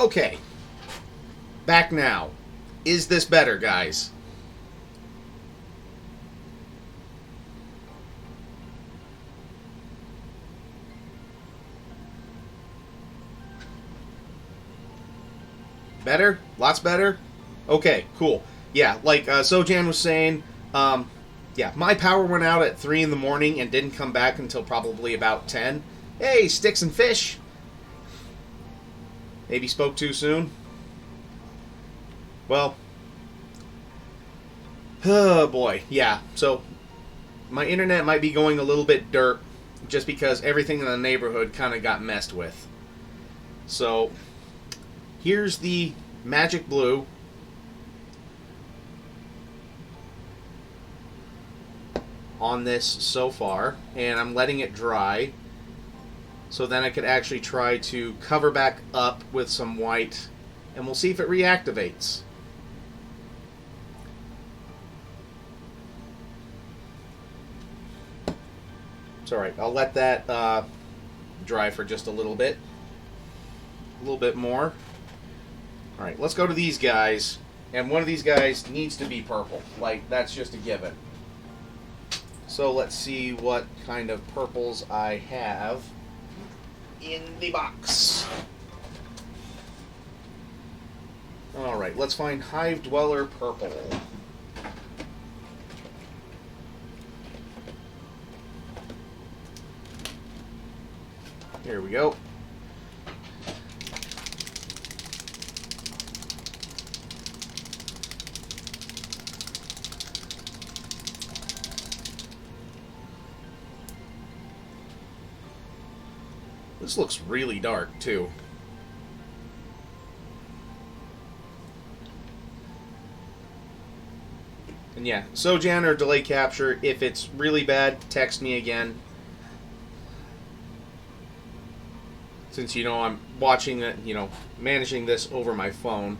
Okay. Back now. Is this better, guys? Better? Lots better? Okay, cool. Yeah, like Sojan was saying, yeah, my power went out at 3 in the morning and didn't come back until probably about 10. Hey, sticks and fish! Maybe spoke too soon? Well, oh boy, yeah, so my internet might be going a little bit dirt just because everything in the neighborhood kind of got messed with. So, here's the Magic Blue. On this so far, and I'm letting it dry so then I could actually try to cover back up with some white, and we'll see if it reactivates. It's alright, I'll let that dry for just a little bit more. Alright, let's go to these guys, and one of these guys needs to be purple, like that's just a given. So let's see what kind of purples I have in the box. Alright, let's find Hive Dweller Purple. Here we go. This looks really dark, too. And yeah, Sojan or Delay Capture, if it's really bad, text me again. Since, you know, I'm watching it, you know, managing this over my phone.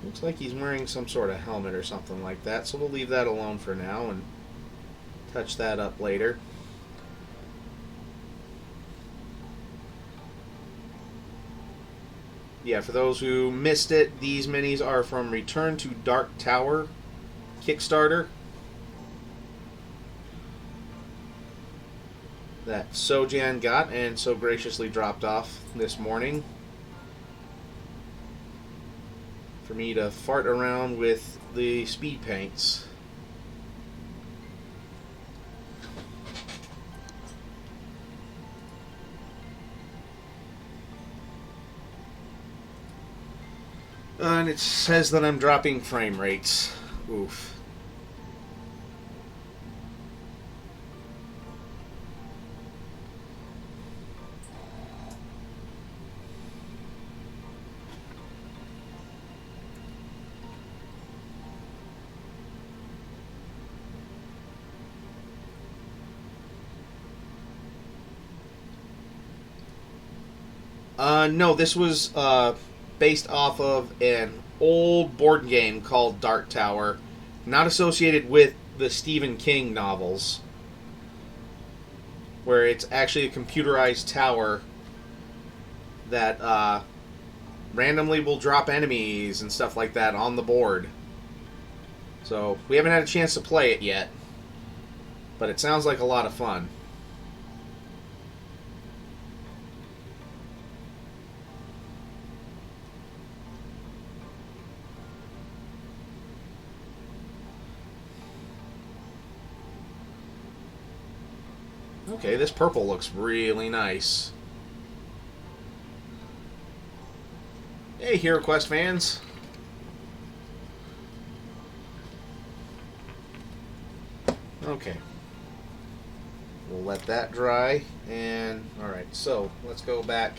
Looks like he's wearing some sort of helmet or something like that, so we'll leave that alone for now and touch that up later. Yeah, for those who missed it, these minis are from Return to Dark Tower Kickstarter that Sojan got and so graciously dropped off this morning for me to fart around with the speed paints. And it says that I'm dropping frame rates. Oof. No, this was based off of an old board game called Dark Tower, not associated with the Stephen King novels, where it's actually a computerized tower that randomly will drop enemies and stuff like that on the board. So, we haven't had a chance to play it yet, but it sounds like a lot of fun. Okay, this purple looks really nice. Hey, Hero Quest fans. Okay. We'll let that dry. And, alright, so let's go back.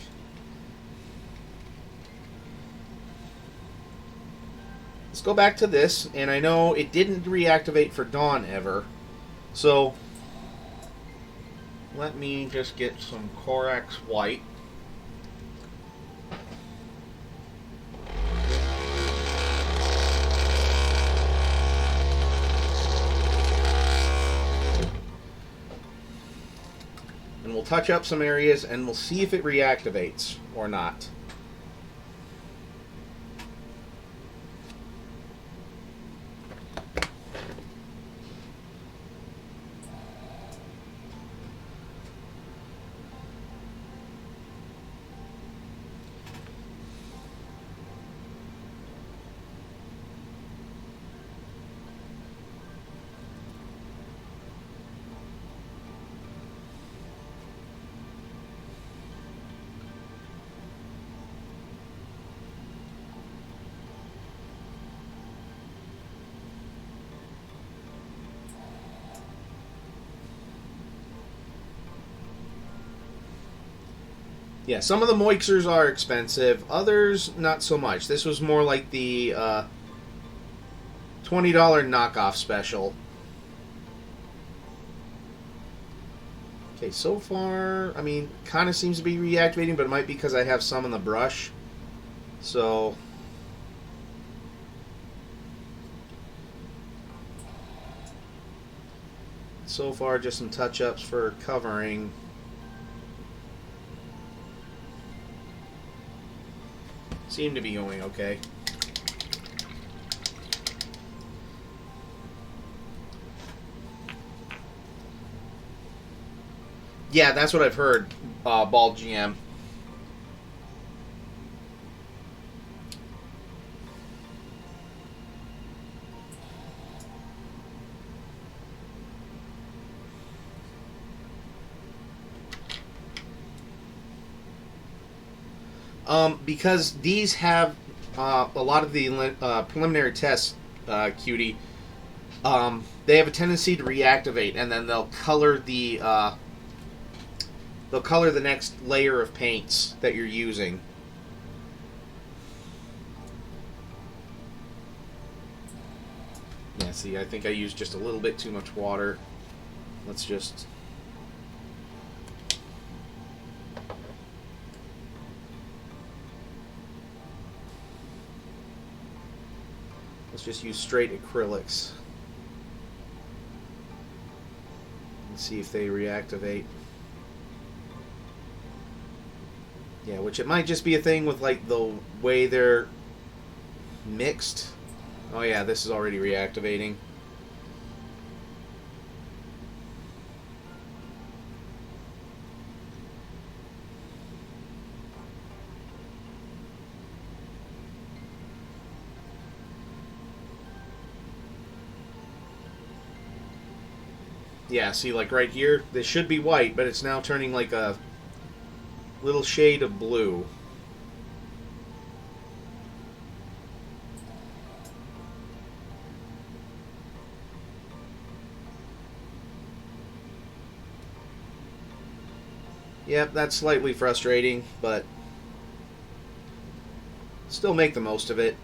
Let's go back to this, and I know it didn't reactivate for Dawn ever. So, let me just get some Corax White. And we'll touch up some areas, and we'll see if it reactivates or not. Yeah, some of the Moixers are expensive, others not so much. This was more like the $20 knockoff special. Okay, so far, I mean, kind of seems to be reactivating, but it might be because I have some in the brush. So, so far just some touch-ups for covering. Seem to be going okay. Yeah, that's what I've heard, Bald GM. Because these have a lot of the preliminary tests, Cutie, they have a tendency to reactivate, and then they'll color the next layer of paints that you're using. Yeah, see, I think I used just a little bit too much water. Let's just... Let's just use straight acrylics and see if they reactivate. Yeah, which it might just be a thing with like the way they're mixed. Oh yeah, this is already reactivating. Yeah, see, like right here, this should be white, but it's now turning like a little shade of blue. Yep, that's slightly frustrating, but still make the most of it.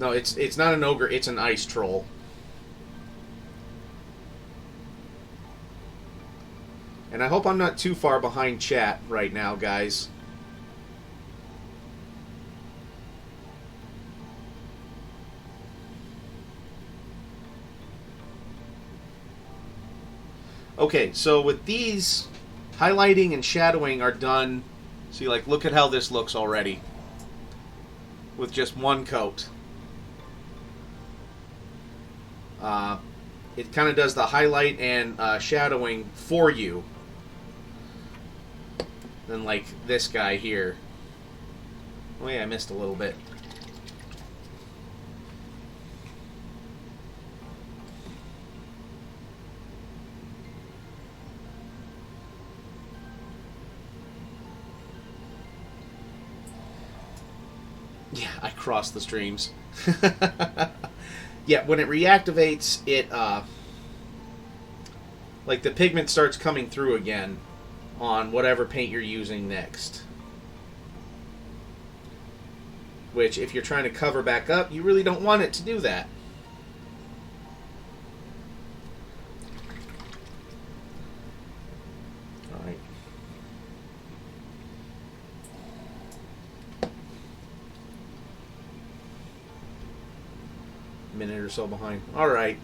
No, it's not an ogre, it's an ice troll. And I hope I'm not too far behind chat right now, guys. Okay, so with these, highlighting and shadowing are done. See, like, look at how this looks already. With just one coat. It kind of does the highlight and shadowing for you. Than like this guy here. Oh yeah, I missed a little bit. Yeah, I crossed the streams. Yeah, when it reactivates, it like the pigment starts coming through again on whatever paint you're using next. Which, if you're trying to cover back up, you really don't want it to do that. Alright. Minute or so behind. Alright.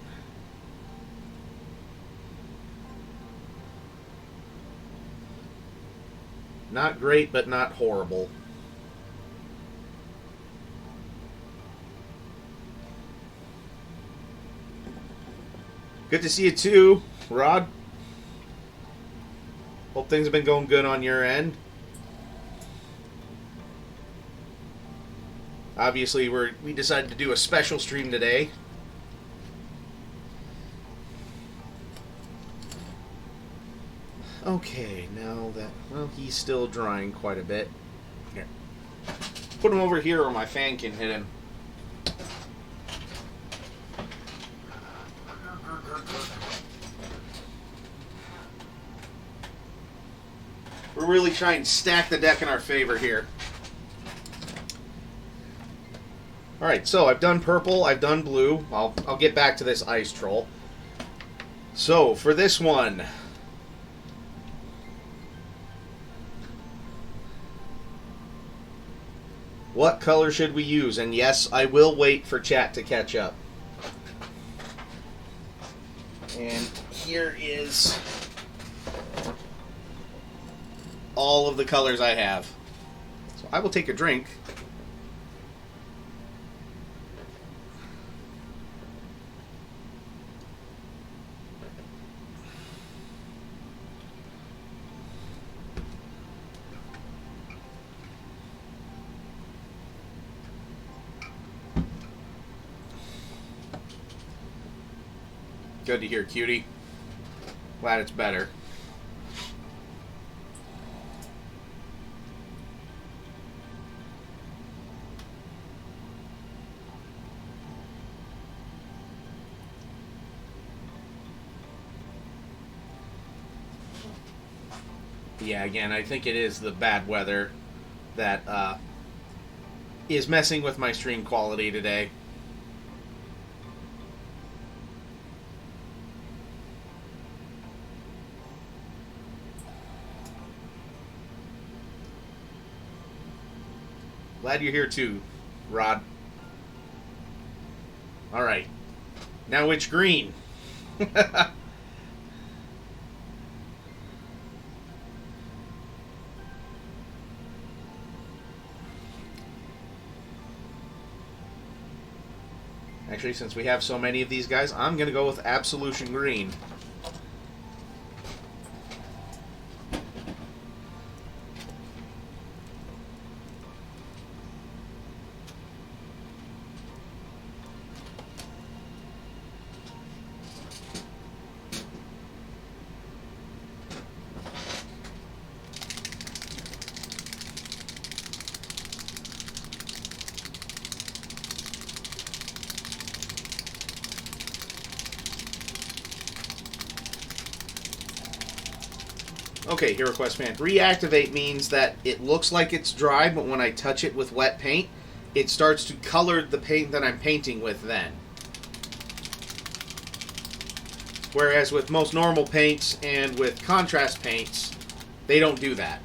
Not great, but not horrible. Good to see you too, Rod. Hope things have been going good on your end. Obviously, we decided to do a special stream today. Okay, now that... Well, he's still drying quite a bit. Here. Put him over here where my fan can hit him. We're really trying to stack the deck in our favor here. Alright, so I've done purple, I've done blue. I'll get back to this ice troll. So, for this one... What color should we use? And yes, I will wait for chat to catch up. And here is all of the colors I have. So I will take a drink. Good to hear, cutie. Glad it's better. Yeah, again, I think it is the bad weather that is messing with my stream quality today. Glad you're here too, Rod. Alright. Now which green? Actually, since we have so many of these guys, I'm going to go with Absolution Green. Okay, Hero Quest fan. Reactivate means that it looks like it's dry, but when I touch it with wet paint, it starts to color the paint that I'm painting with then. Whereas with most normal paints and with contrast paints, they don't do that.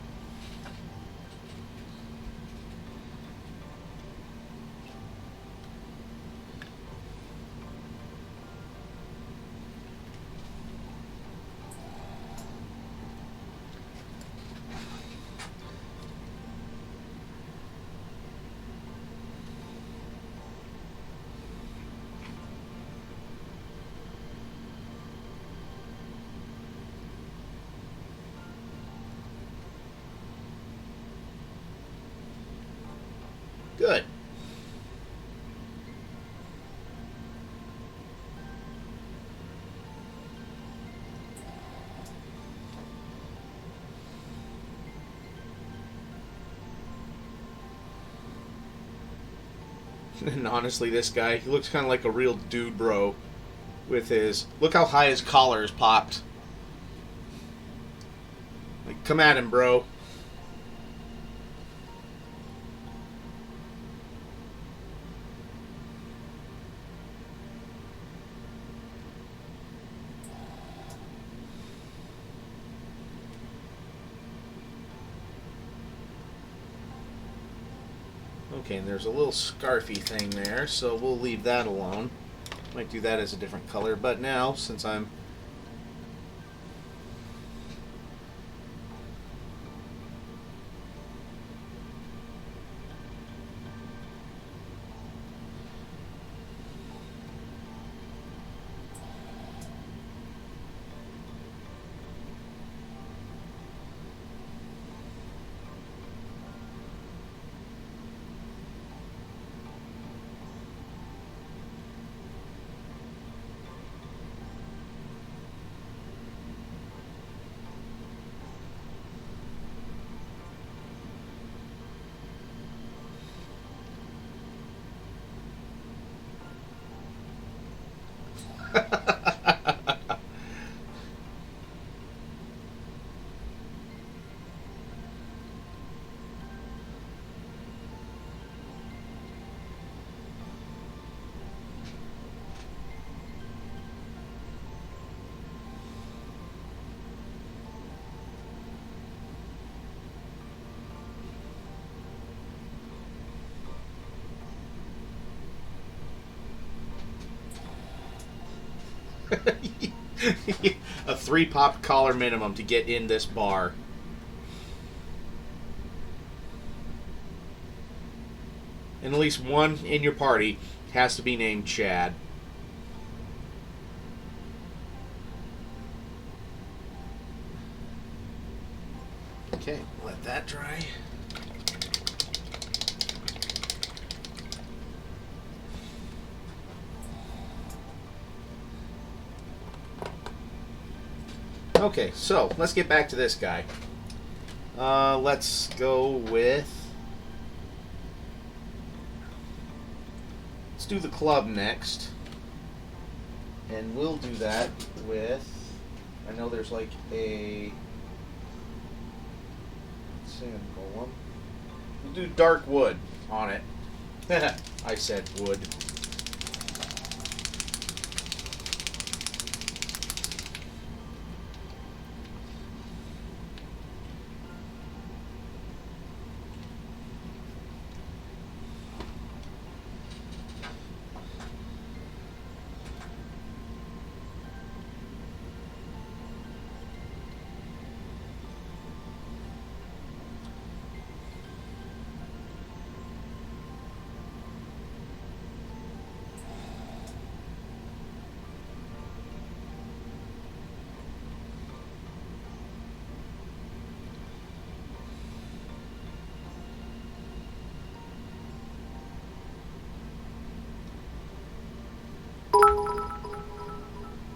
Good. And honestly, this guy, he looks kind of like a real dude bro with his... Look how high his collar is popped. Like, come at him, bro. Okay, and there's a little scarfy thing there, so we'll leave that alone. Might do that as a different color, but now, since I'm... A 3 pop collar minimum to get in this bar. And at least one in your party has to be named Chad. Okay, let that dry. Okay, so let's get back to this guy. Let's go with... Let's do the club next. And we'll do that with... I know there's like a... sand golem. We'll do dark wood on it. I said wood.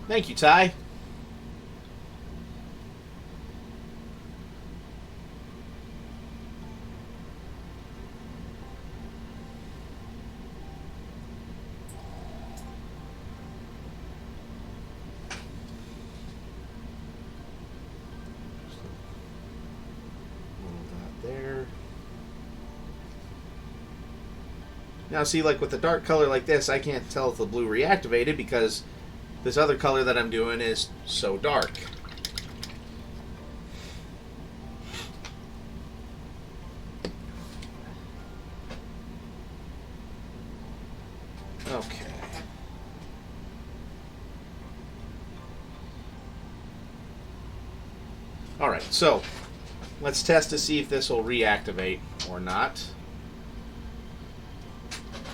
Thank you, Ty. There. Now see, like with the dark color like this, I can't tell if the blue reactivated because this other color that I'm doing is so dark. Okay. Alright, so let's test to see if this will reactivate or not.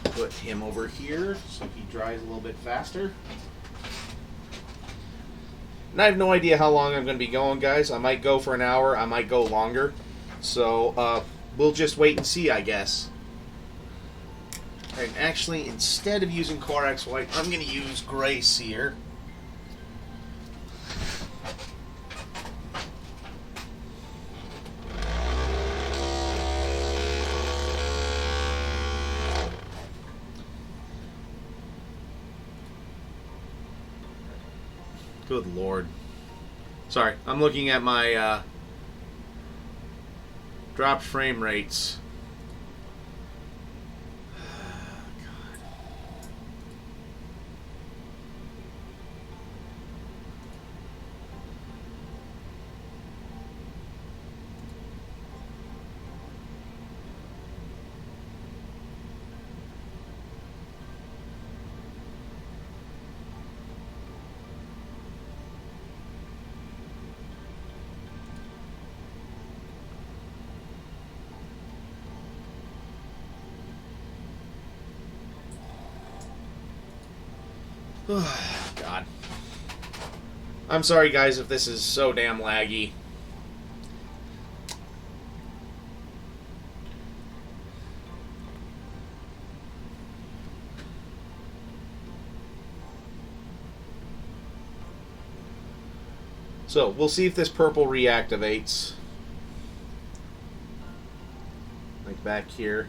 Put him over here so he dries a little bit faster. And I have no idea how long I'm going to be going, guys. I might go for an hour. I might go longer. So, we'll just wait and see, I guess. And actually, instead of using Corax White, I'm going to use Gray Seer. Good Lord. Sorry, I'm looking at my dropped frame rates. God. I'm sorry, guys, if this is so damn laggy. So, we'll see if this purple reactivates. Like back here.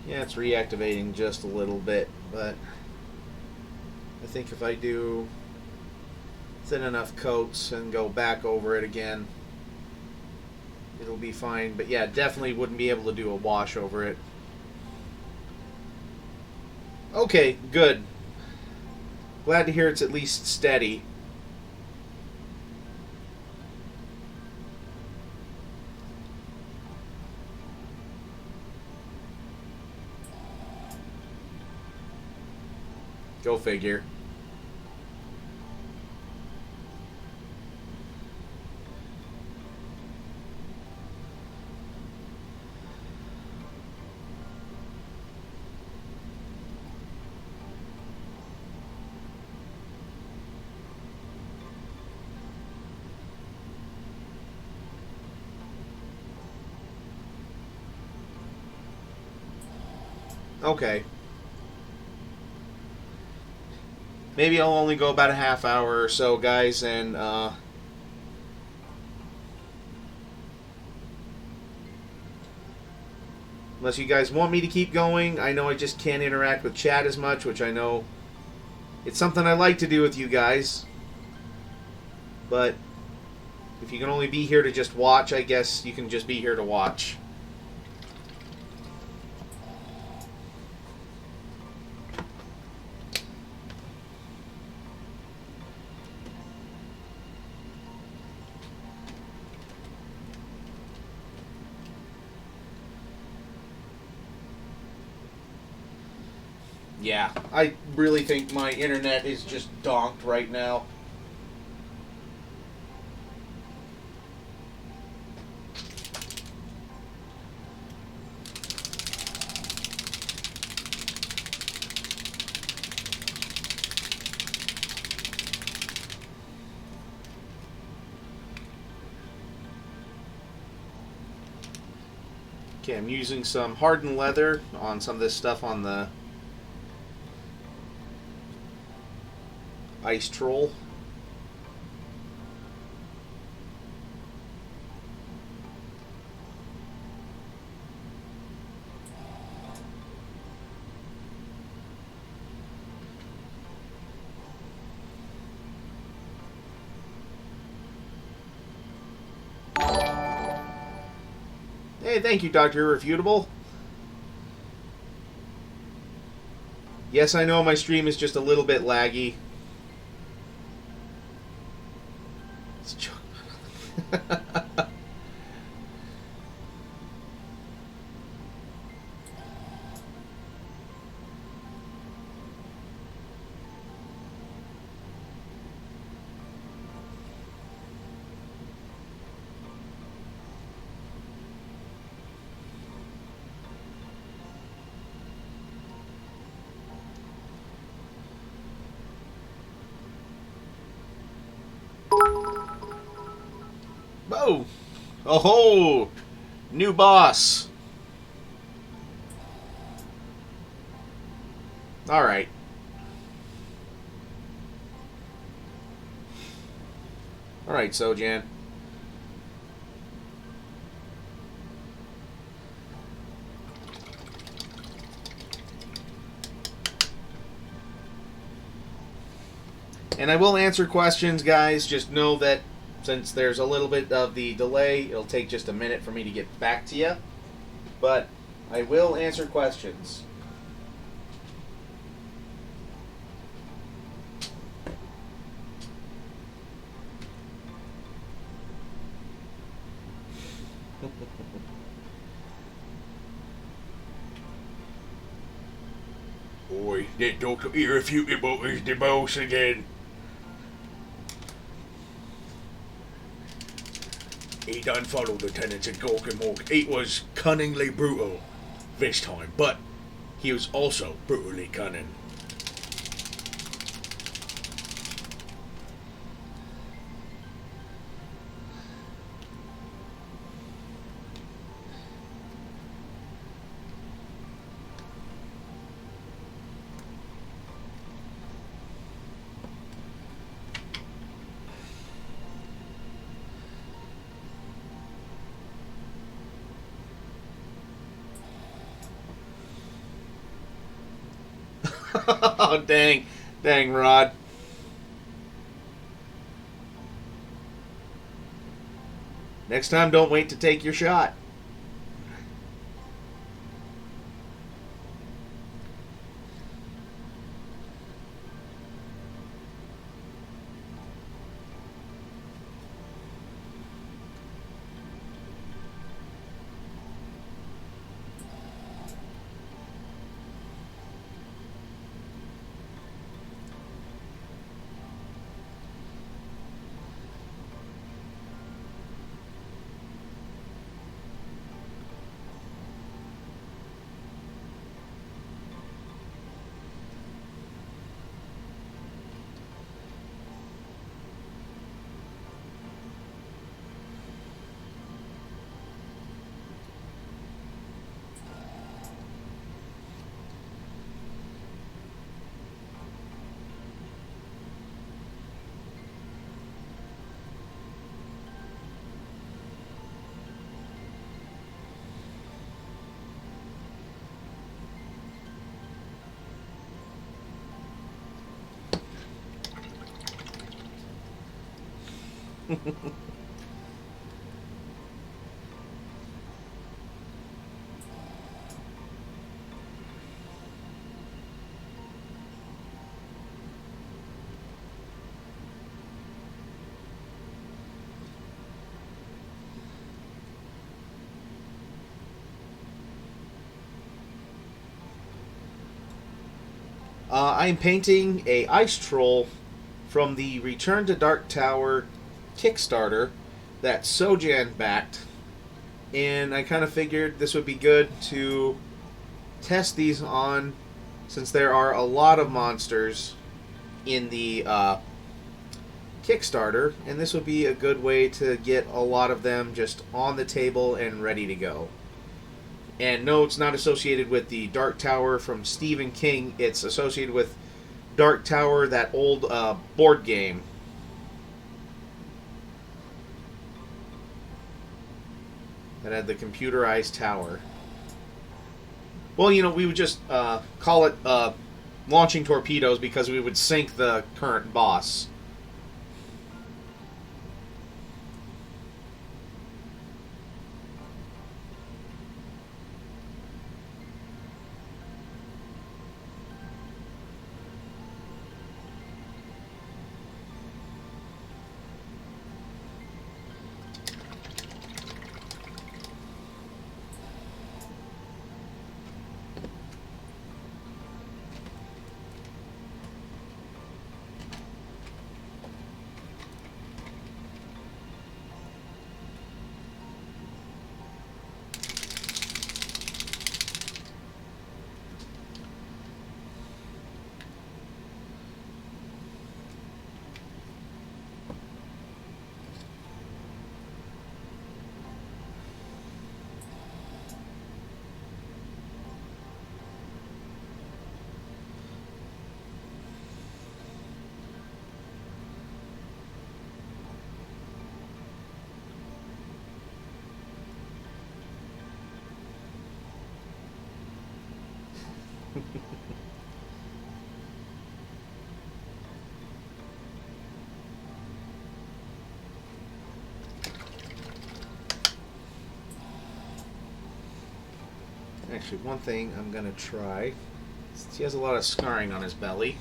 Yeah, it's reactivating just a little bit, but I think if I do thin enough coats and go back over it again, it'll be fine. But yeah, definitely wouldn't be able to do a wash over it. Okay, good. Glad to hear it's at least steady. Go figure. Okay. Maybe I'll only go about a half hour or so, guys, and unless you guys want me to keep going, I know I just can't interact with chat as much, which I know it's something I like to do with you guys. But if you can only be here to just watch, I guess you can just be here to watch. Yeah, I really think my internet is just donked right now. Okay, I'm using some hardened leather on some of this stuff on the ice troll. Hey, thank you, Dr. Irrefutable. Yes, I know my stream is just a little bit laggy. go. Oh, new boss. All right. All right, Sojan. And I will answer questions, guys. Just know that since there's a little bit of the delay, it'll take just a minute for me to get back to you. But I will answer questions. Oi, that Dr. Irrefutable is the boss again. He done followed the tenants at Gorkamork. It was cunningly brutal this time, but he was also brutally cunning. Oh, dang. Dang, Rod. Next time, don't wait to take your shot. I'm painting a ice troll from the Return to Dark Tower Kickstarter that Sojan backed, and I kind of figured this would be good to test these on, since there are a lot of monsters in the Kickstarter, and this would be a good way to get a lot of them just on the table and ready to go. And no, it's not associated with the Dark Tower from Stephen King. It's associated with Dark Tower, that old board game. That had the computerized tower. Well, you know, we would just call it launching torpedoes because we would sink the current boss. Actually, one thing I'm going to try, since he has a lot of scarring on his belly.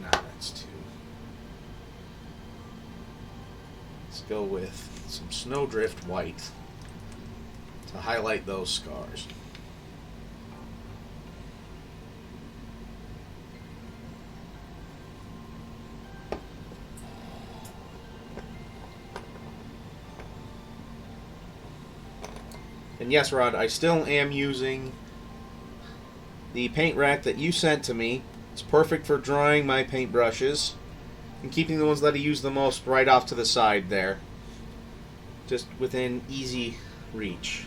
No, that's two. Let's go with some Snowdrift White to highlight those scars. And yes, Rod, I still am using the paint rack that you sent to me. It's perfect for drying my paintbrushes and keeping the ones that I use the most right off to the side there, just within easy reach.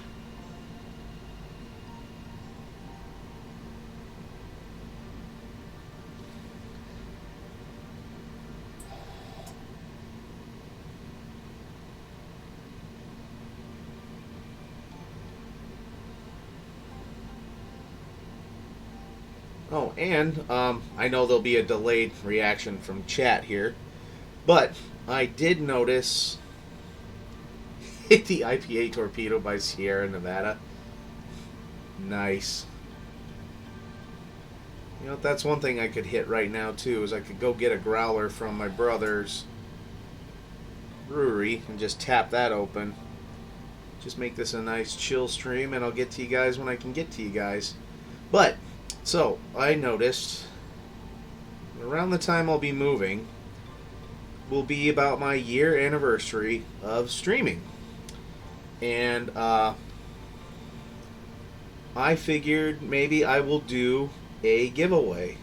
Oh, and I know there'll be a delayed reaction from chat here, but I did notice the IPA Torpedo by Sierra Nevada. Nice. You know, that's one thing I could hit right now, too, is I could go get a growler from my brother's brewery and just tap that open. Just make this a nice chill stream, and I'll get to you guys when I can get to you guys. But so, I noticed around the time I'll be moving will be about my year anniversary of streaming. And I figured maybe I will do a giveaway.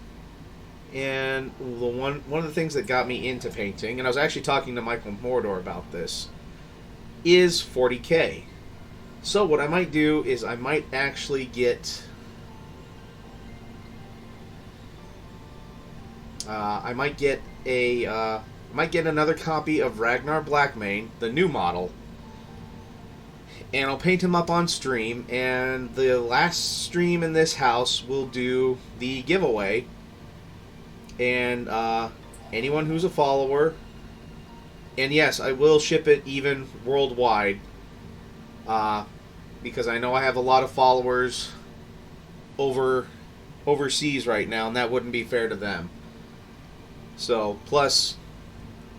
And one of the things that got me into painting, and I was actually talking to Michael Mordor about this, is 40K. So what I might do is I might actually get... I might get another copy of Ragnar Blackmane, the new model, and I'll paint him up on stream. And the last stream in this house will do the giveaway. And anyone who's a follower, and yes, I will ship it even worldwide, because I know I have a lot of followers overseas right now, and that wouldn't be fair to them. So, plus,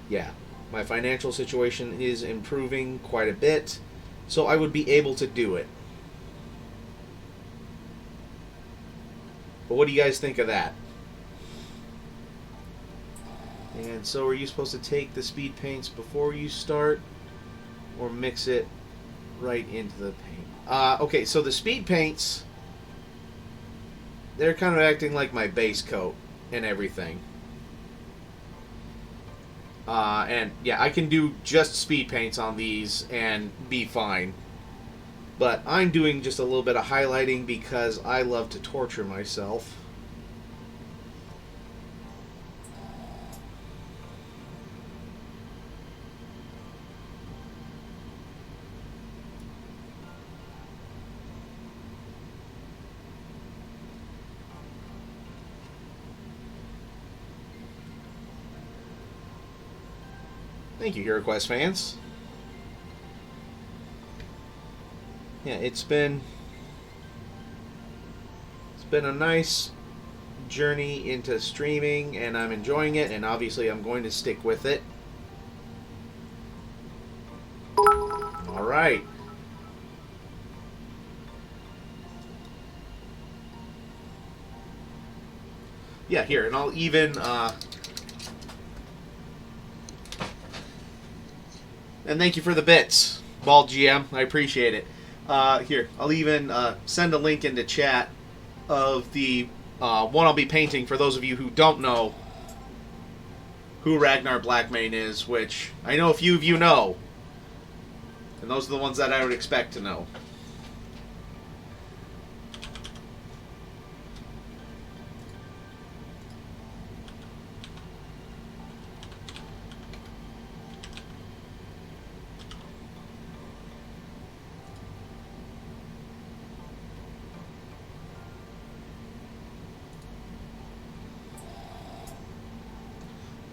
yeah, my financial situation is improving quite a bit, so I would be able to do it. But what do you guys think of that? And so, are you supposed to take the speed paints before you start, or mix it right into the paint? Okay, so the speed paints, they're kind of acting like my base coat and everything. And yeah, I can do just speed paints on these and be fine. But I'm doing just a little bit of highlighting because I love to torture myself. Thank you, HeroQuest fans. Yeah, it's been a nice journey into streaming, and I'm enjoying it, and obviously I'm going to stick with it. All right. Yeah, here, and I'll even and thank you for the bits, Bald GM. I appreciate it. Here, I'll even send a link into chat of the one I'll be painting for those of you who don't know who Ragnar Blackmane is, which I know a few of you know. And those are the ones that I would expect to know.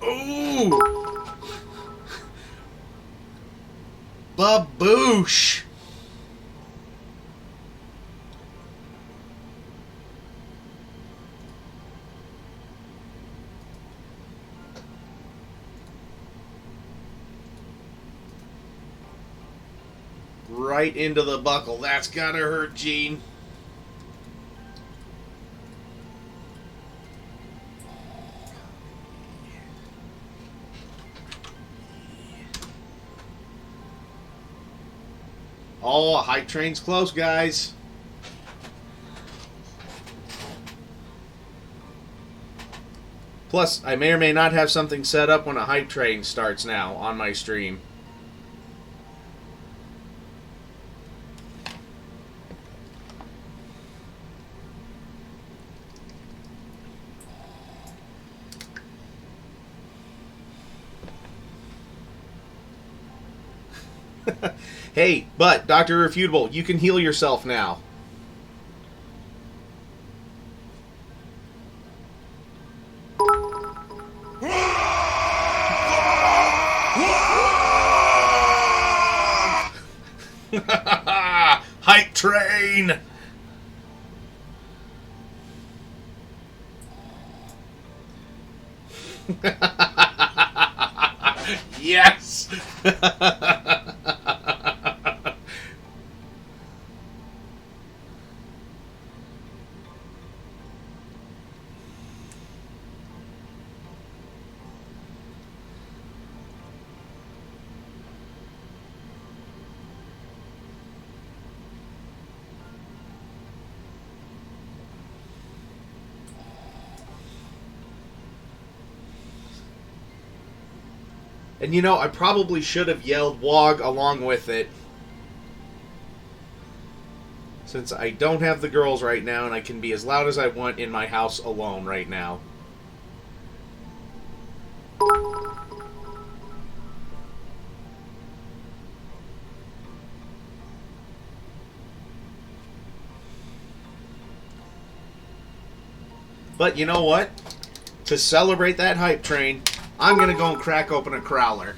Ooh! Baboosh! Right into the buckle. That's gotta hurt, Gene. Oh, a hype train's close, guys. Plus, I may or may not have something set up when a hype train starts now on my stream. Hey, but, Dr. Irrefutable, you can heal yourself now. Hype train! Yes! And you know, I probably should have yelled WOG along with it. Since I don't have the girls right now and I can be as loud as I want in my house alone right now. But you know what? To celebrate that hype train, I'm going to go and crack open a Crowler.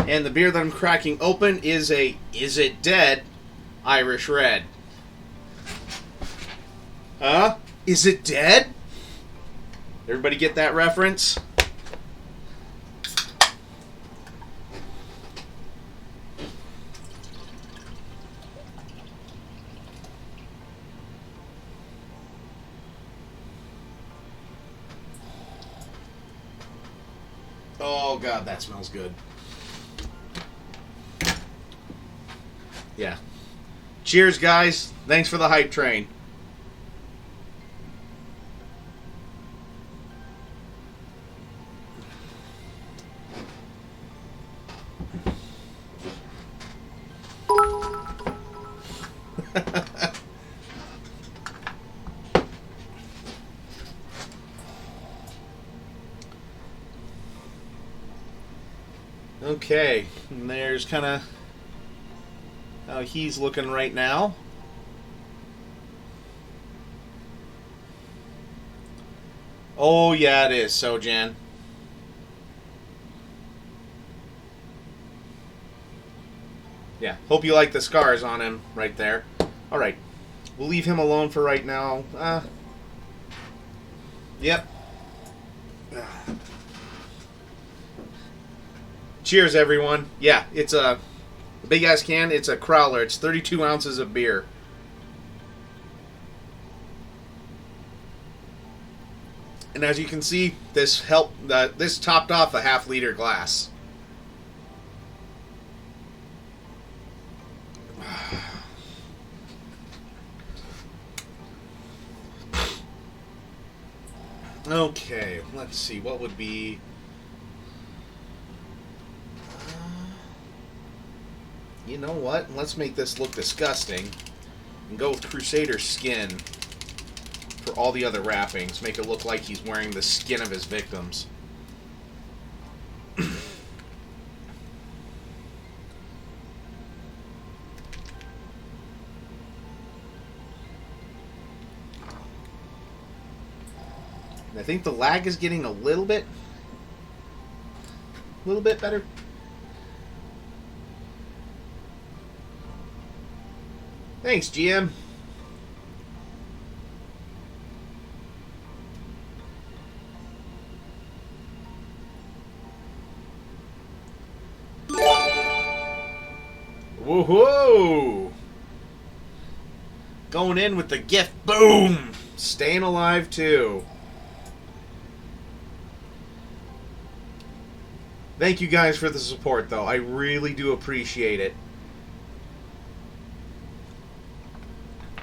And the beer that I'm cracking open is a Is It Dead Irish Red. Huh? Is it dead? Everybody get that reference? Oh god, that smells good. Yeah. Cheers, guys. Thanks for the hype train. Okay, and there's kind of how he's looking right now. Oh yeah, it is, Sojan. Yeah, hope you like the scars on him right there. Alright, we'll leave him alone for right now. Yep. Cheers, everyone. Yeah, it's a big ass can. It's a Crowler. It's 32 ounces of beer. And as you can see, this topped off a half-liter glass. Okay, let's see. What would be... you know what? Let's make this look disgusting and go with Crusader skin for all the other wrappings. Make it look like he's wearing the skin of his victims. I think the lag is getting a little bit better. Thanks, GM. Woohoo! Going in with the gift. Boom! Staying alive, too. Thank you guys for the support, though. I really do appreciate it.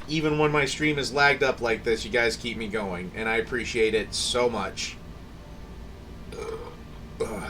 Even when my stream is lagged up like this, you guys keep me going, and I appreciate it so much. Ugh.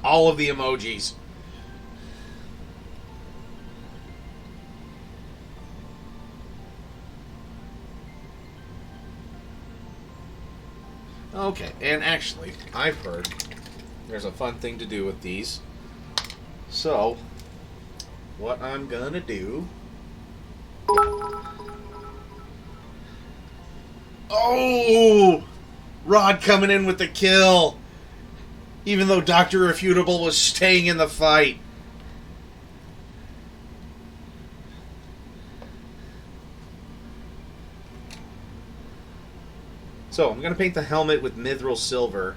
All of the emojis. Okay, and actually, I've heard there's a fun thing to do with these. So, what I'm gonna do... Oh! Rod coming in with the kill! Even though Dr. Irrefutable was staying in the fight. So, I'm going to paint the helmet with Mithril Silver.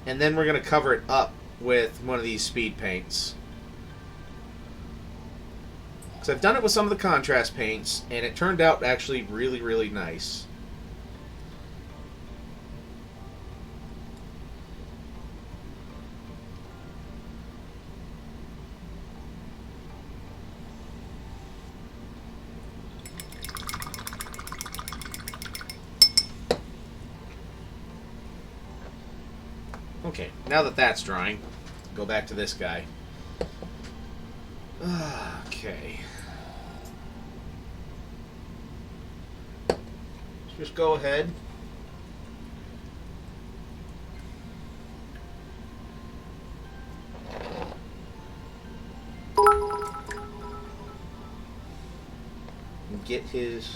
And then we're going to cover it up with one of these speed paints. Because I've done it with some of the contrast paints, and it turned out actually really, really nice. Okay, now that that's drying, go back to this guy. Okay. Just go ahead. And get his...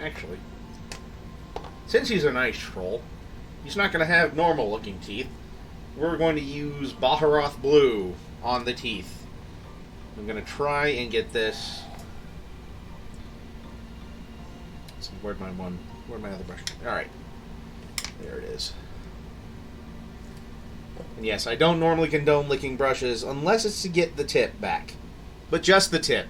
Actually, since he's an ice troll, he's not going to have normal looking teeth. We're going to use Baharoth Blue on the teeth. I'm going to try and get this... So where'd my other brush? Alright. There it is. And yes, I don't normally condone licking brushes unless it's to get the tip back. But just the tip.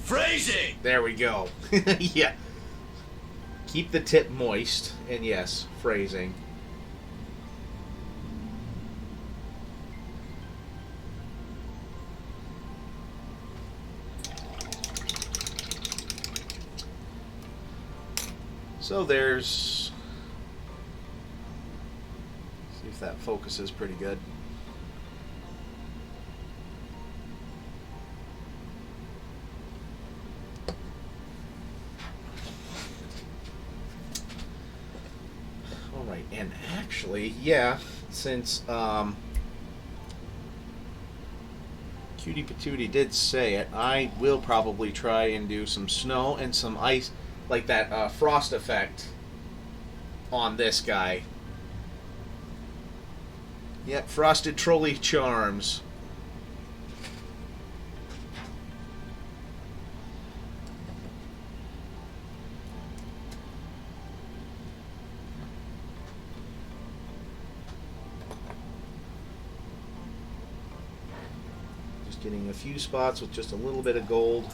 Phrasing! There we go. Yeah. Keep the tip moist, and yes, phrasing. So there's... see if that focuses pretty good. Alright, and actually, yeah, since Cutie Patootie did say it, I will probably try and do some snow and some ice, like that frost effect on this guy. Yep, Frosted Trolley Charms. Just getting a few spots with just a little bit of gold.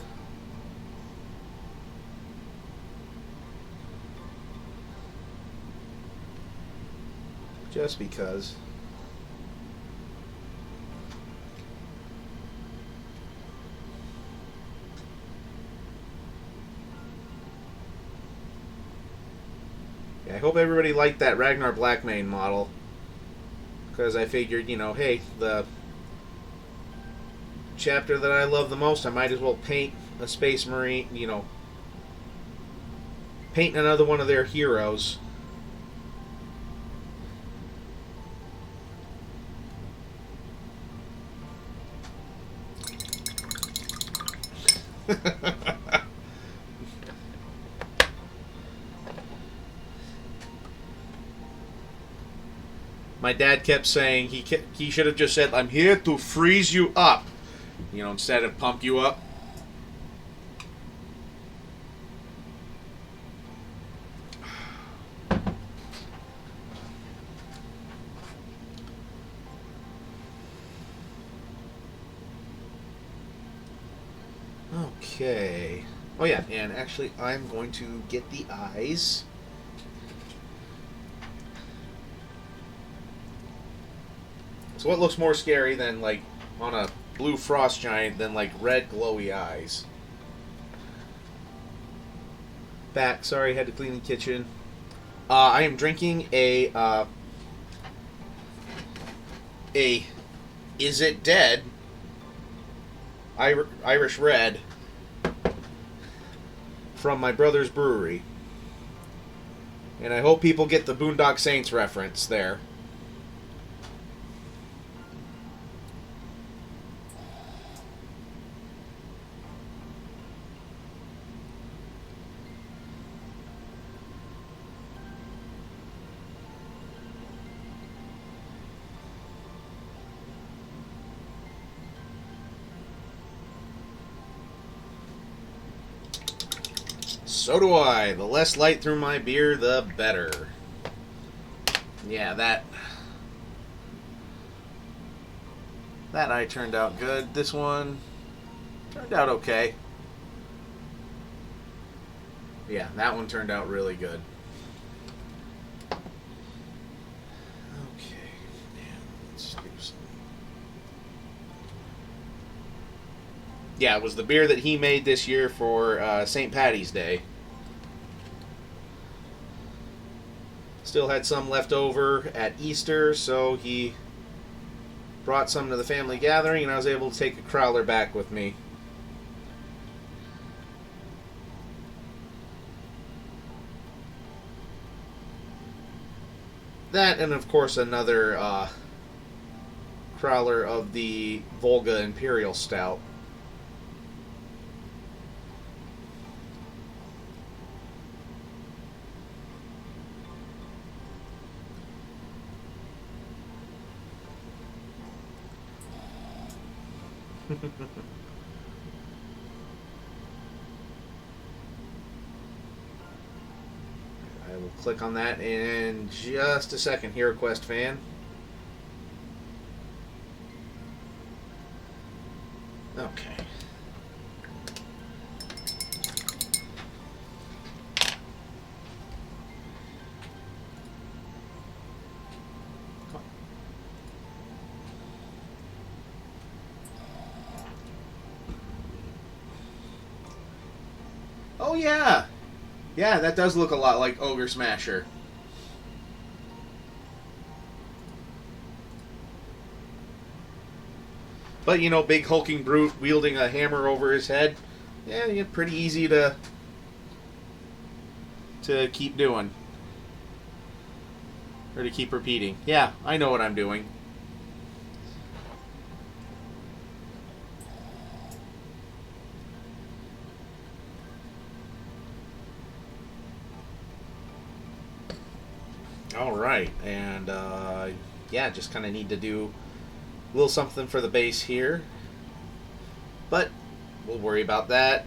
Just because. Yeah, I hope everybody liked that Ragnar Blackmane model. Because I figured, you know, hey, the chapter that I love the most, I might as well paint a Space Marine, you know, paint another one of their heroes. My dad kept saying he should have just said, "I'm here to freeze you up," you know, instead of pump you up. Okay. Oh yeah, and actually I'm going to get the eyes. So what looks more scary than, like, on a blue frost giant than, like, red glowy eyes? Back, sorry, had to clean the kitchen. I am drinking a Is It Dead Irish Red from my brother's brewery. And I hope people get the Boondock Saints reference there. So do I. The less light through my beer, the better. Yeah, that eye turned out good. This one turned out okay. Yeah, that one turned out really good. Okay, now let's do some. Yeah, it was the beer that he made this year for St. Patty's Day. Still had some left over at Easter, so he brought some to the family gathering, and I was able to take a crowler back with me. That, and of course another crowler of the Volga Imperial Stout. I will click on that in just a second, HeroQuest fan. Okay. Oh, yeah. Yeah, that does look a lot like Ogre Smasher. But, you know, big hulking brute wielding a hammer over his head. Yeah, pretty easy to keep doing. Or to keep repeating. Yeah, I know what I'm doing. Alright, and yeah, just kind of need to do a little something for the base here. But we'll worry about that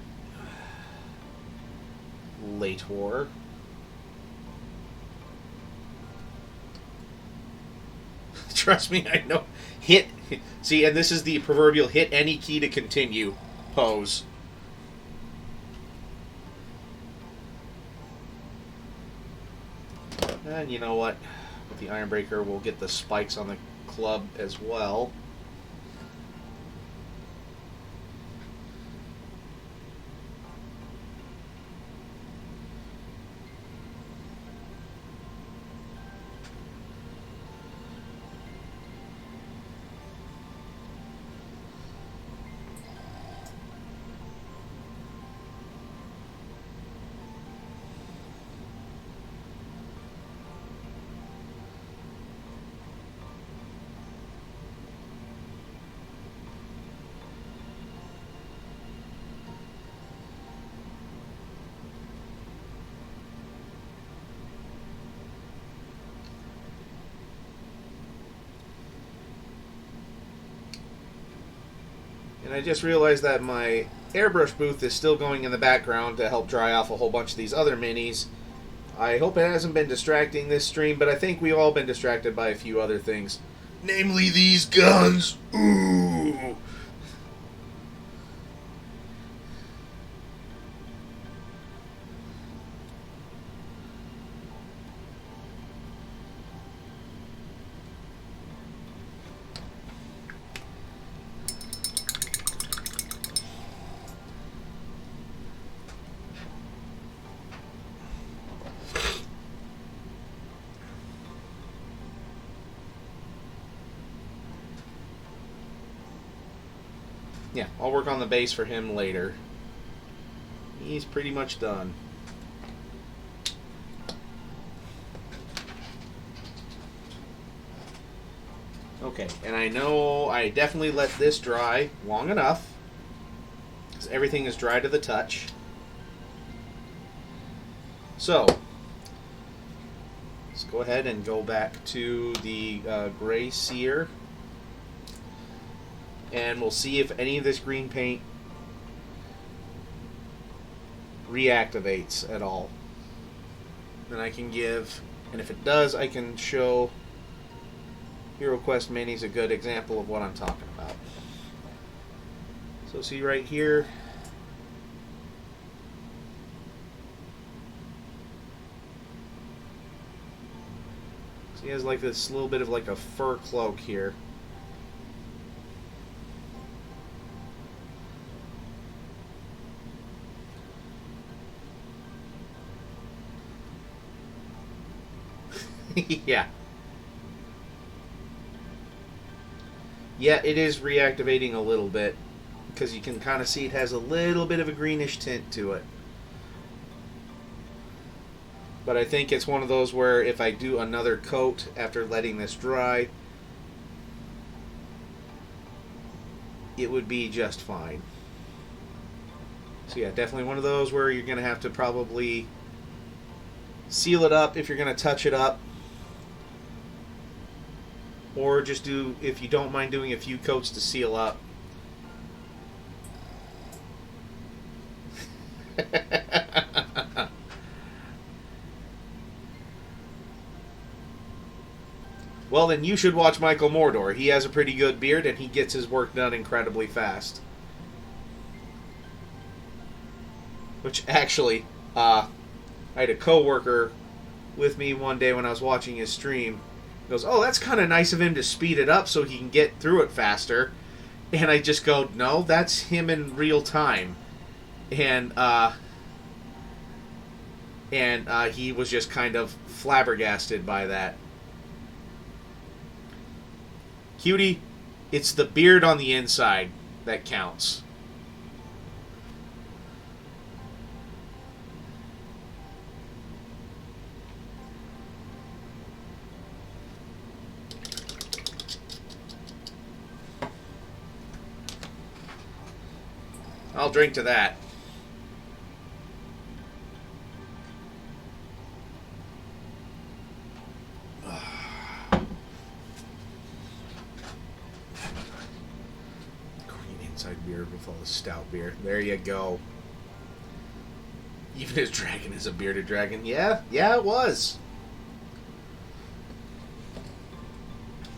later. Trust me, I know. See, and this is the proverbial hit any key to continue pose. And you know what? With the Ironbreaker, we'll get the spikes on the club as well. And I just realized that my airbrush booth is still going in the background to help dry off a whole bunch of these other minis. I hope it hasn't been distracting this stream, but I think we've all been distracted by a few other things. Namely these guns. Ooh. Yeah, I'll work on the base for him later. He's pretty much done. Okay, and I know I definitely let this dry long enough, because everything is dry to the touch. So, let's go ahead and go back to the Gray Seer. And we'll see if any of this green paint reactivates at all. Then I can give, and if it does, I can show Hero Quest Minis a good example of what I'm talking about. So see right here, so he has like this little bit of like a fur cloak here. Yeah. Yeah, it is reactivating a little bit, because you can kind of see it has a little bit of a greenish tint to it. But I think it's one of those where if I do another coat after letting this dry, it would be just fine. So yeah, definitely one of those where you're going to have to probably seal it up if you're going to touch it up. Or just do, if you don't mind doing a few coats to seal up. Well, then you should watch Michael Mordor. He has a pretty good beard and he gets his work done incredibly fast. Which actually, I had a coworker with me one day when I was watching his stream. He goes, oh, that's kind of nice of him to speed it up so he can get through it faster. And I just go, no, that's him in real time. And And he was just kind of flabbergasted by that. Cutie, it's the beard on the inside that counts. I'll drink to that. Green inside beer with all the stout beer. There you go. Even his dragon is a bearded dragon. Yeah, it was.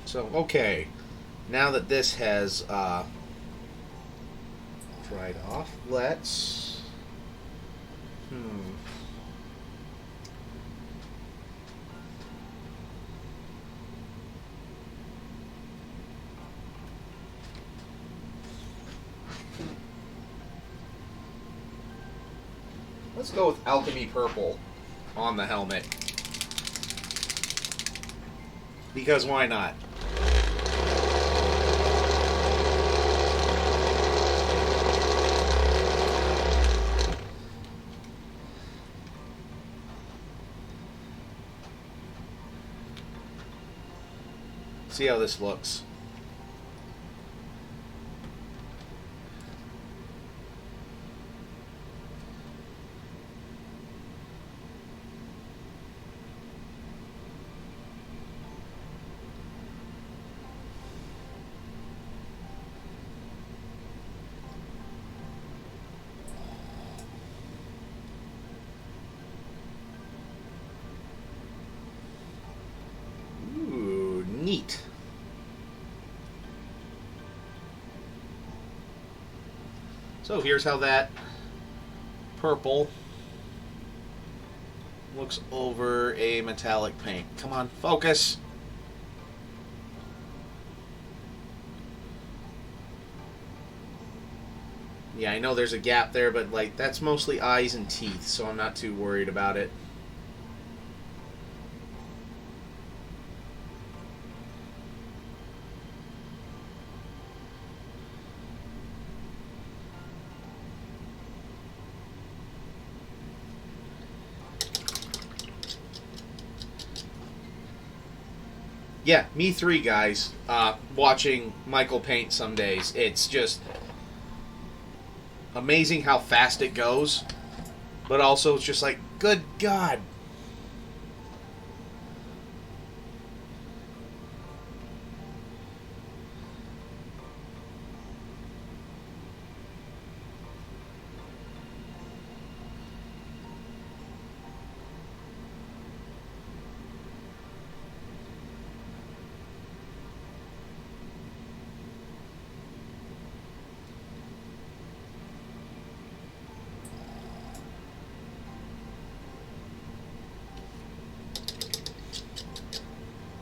So, okay. Now that this has dried off, let's... Let's go with Alchemy Purple on the helmet. Because why not? See how this looks. Ooh, neat. So here's how that purple looks over a metallic paint. Come on, focus. Yeah, I know there's a gap there, but like that's mostly eyes and teeth, so I'm not too worried about it. Yeah, me three, guys. Watching Michael paint some days, it's just amazing how fast it goes, but also it's just like, good God.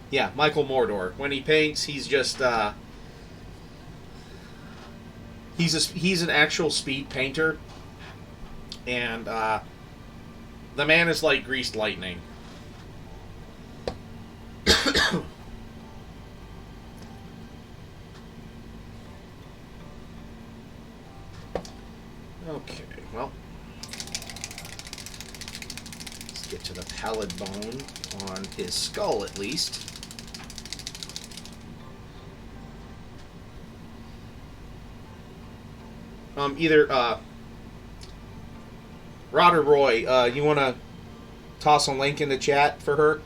Yeah, Michael Mordor. When he paints, he's just he's an actual speed painter, and the man is like greased lightning. Okay, well, let's get to the pallid bone on his skull at least. Either Rod or Roy, you want to toss a link in the chat for her?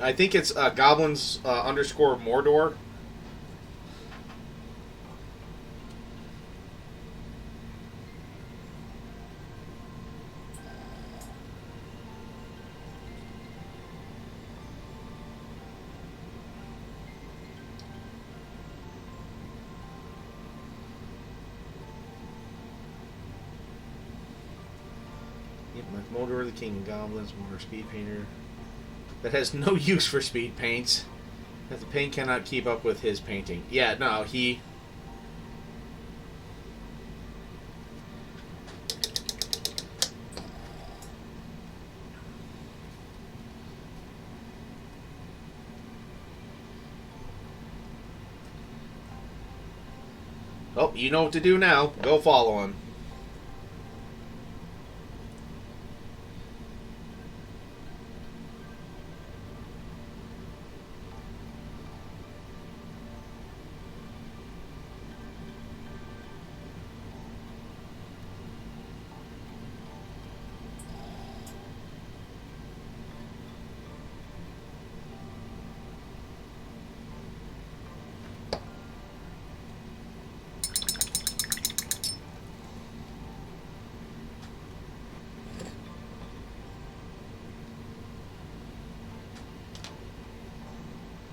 I think it's goblins underscore Mordor. Mordor the King of Goblins, Mordor Speed Painter. That has no use for speed paints. That the paint cannot keep up with his painting. Yeah, no, he... Oh, you know what to do now. Go follow him.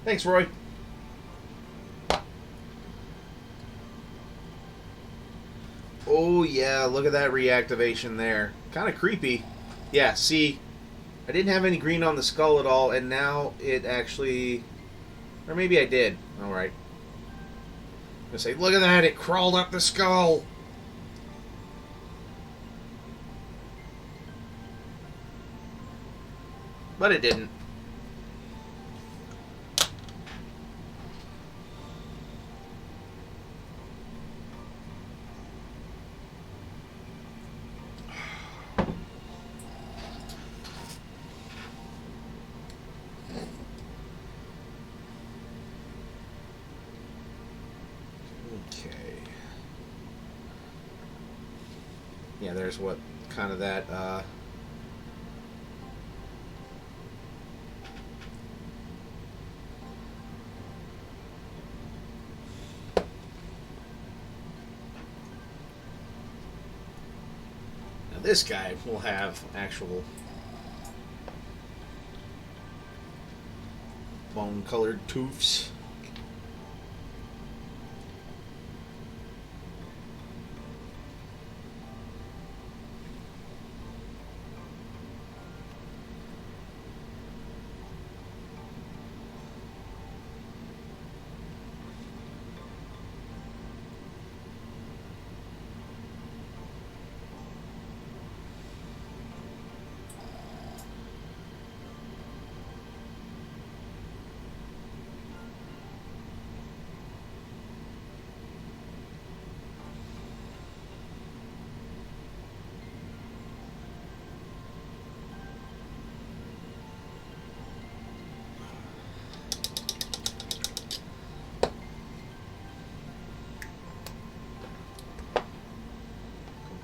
Thanks, Roy. Oh, yeah, look at that reactivation there. Kind of creepy. Yeah, see, I didn't have any green on the skull at all, and now it actually... Or maybe I did. Alright. I'm going to say, look at that, it crawled up the skull. But it didn't. Okay. Yeah, there's what kind of that now this guy will have actual bone colored toofs.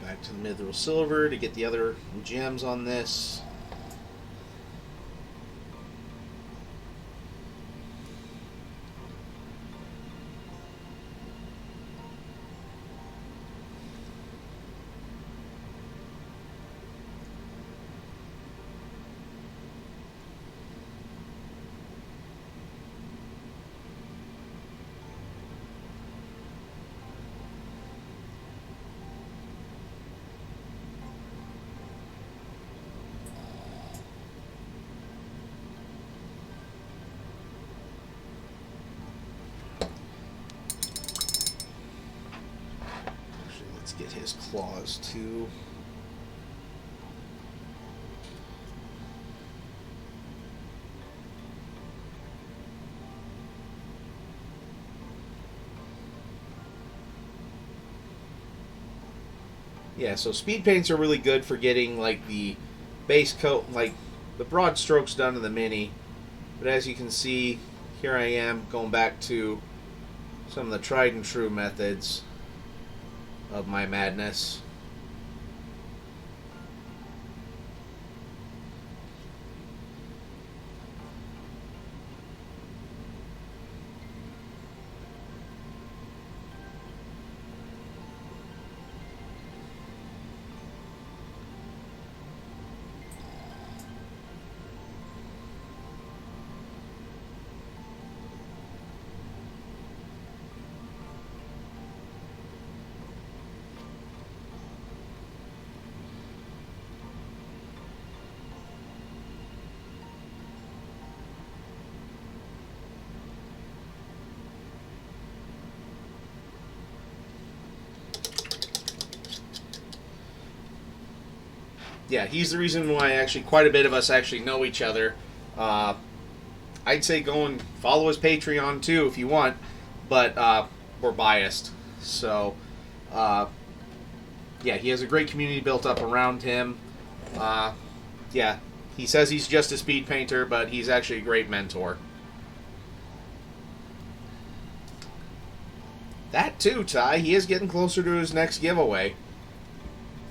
Back to the mithril silver to get the other gems on this. Get his claws too. Yeah, so speed paints are really good for getting like the base coat, like the broad strokes done in the mini. But as you can see, here I am going back to some of the tried and true methods of my madness. Yeah, he's the reason why actually quite a bit of us actually know each other. I'd say go and follow his Patreon too if you want, but we're biased. So, yeah, he has a great community built up around him. Yeah, he says he's just a speed painter, but he's actually a great mentor. That too, Ty, he is getting closer to his next giveaway.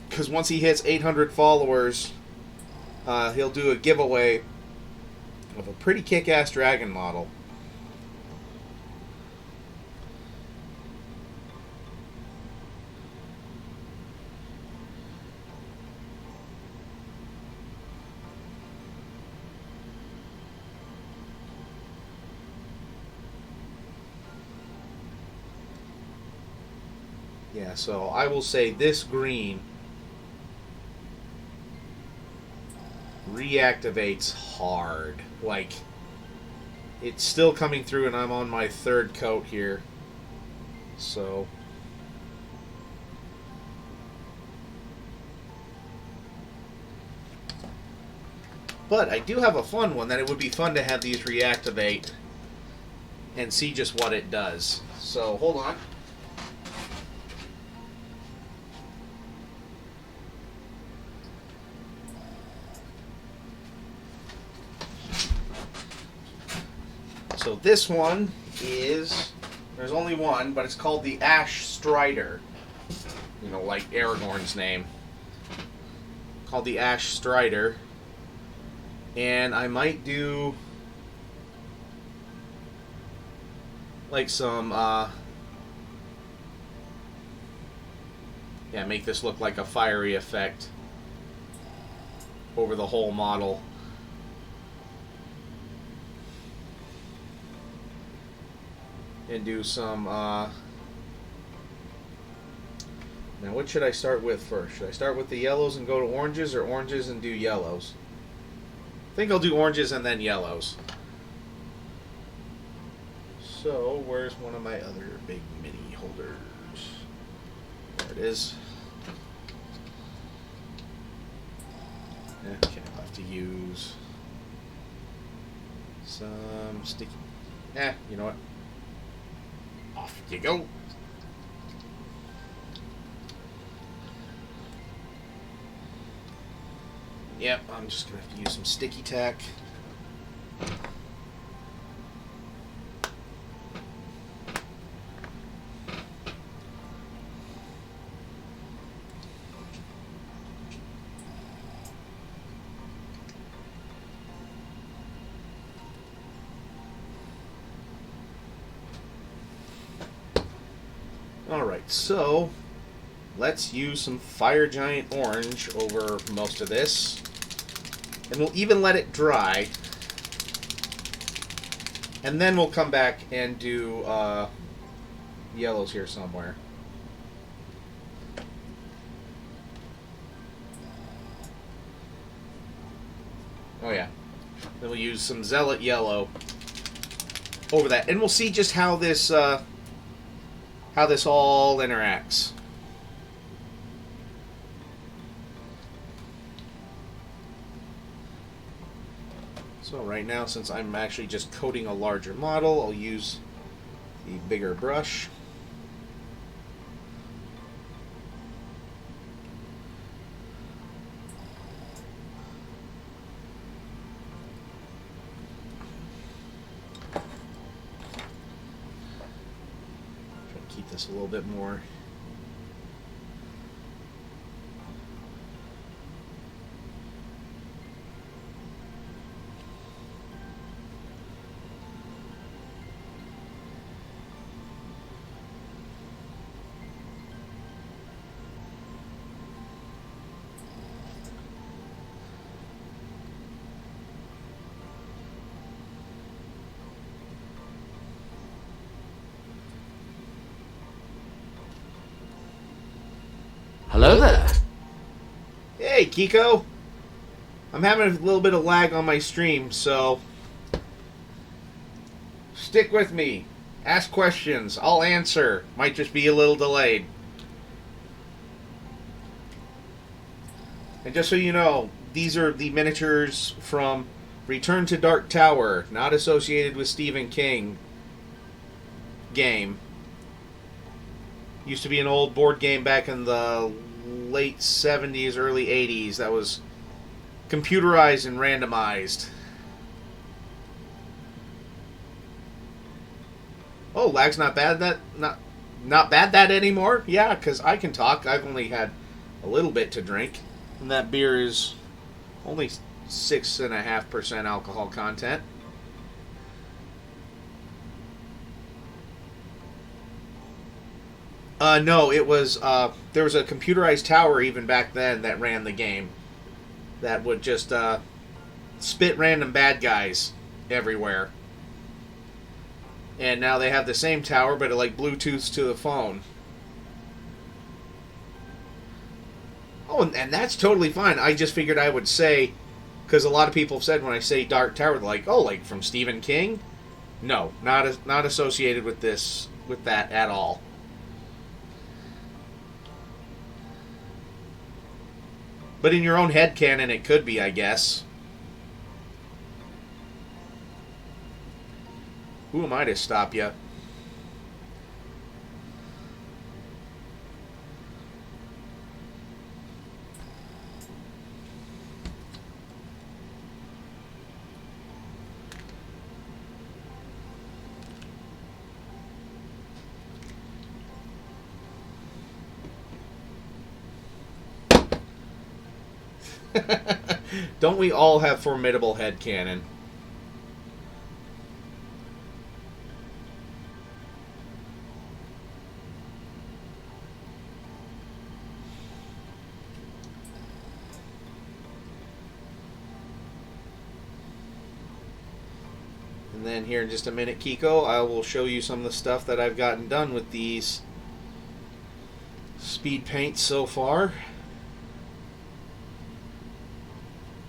Because once he hits 800 followers, he'll do a giveaway of a pretty kick-ass dragon model. Yeah, so I will say this green reactivates hard. Like, it's still coming through, and I'm on my third coat here. So, but I do have a fun one that it would be fun to have these reactivate and see just what it does. So, hold on. So this one is, there's only one, but it's called the Ash Strider. You know, like Aragorn's name. Called the Ash Strider. And I might do like some, yeah, make this look like a fiery effect over the whole model. And do some, now what should I start with first? Should I start with the yellows and go to oranges, or oranges and do yellows? I think I'll do oranges and then yellows. So, where's one of my other big mini holders? There it is. Okay, I'll have to use some sticky. You know what? Off you go. Yep, I'm just going to have to use some sticky tack. Alright, so let's use some Fire Giant Orange over most of this. And we'll even let it dry. And then we'll come back and do yellows here somewhere. Oh yeah. Then we'll use some Zealot Yellow over that. And we'll see just how this all interacts. So right now, since I'm actually just coating a larger model, I'll use the bigger brush. Try to keep this a little bit more. Hello there. Hey, Kiko. I'm having a little bit of lag on my stream, so stick with me. Ask questions. I'll answer. Might just be a little delayed. And just so you know, these are the miniatures from Return to Dark Tower, not associated with Stephen King game. Used to be an old board game back in the late 70s, early 80s that was computerized and randomized. Oh, lag's not bad not bad that anymore? Yeah, because I can talk. I've only had a little bit to drink. And that beer is only 6.5% alcohol content. No, it was, there was a computerized tower even back then that ran the game. That would just, spit random bad guys everywhere. And now they have the same tower, but it like Bluetooths to the phone. Oh, and that's totally fine. I just figured I would say, because a lot of people have said when I say Dark Tower, they're like, oh, like from Stephen King? No, not associated with that at all. But in your own headcanon, it could be, I guess. Who am I to stop you? Don't we all have formidable headcanon? And then here in just a minute, Kiko, I will show you some of the stuff that I've gotten done with these speed paints so far.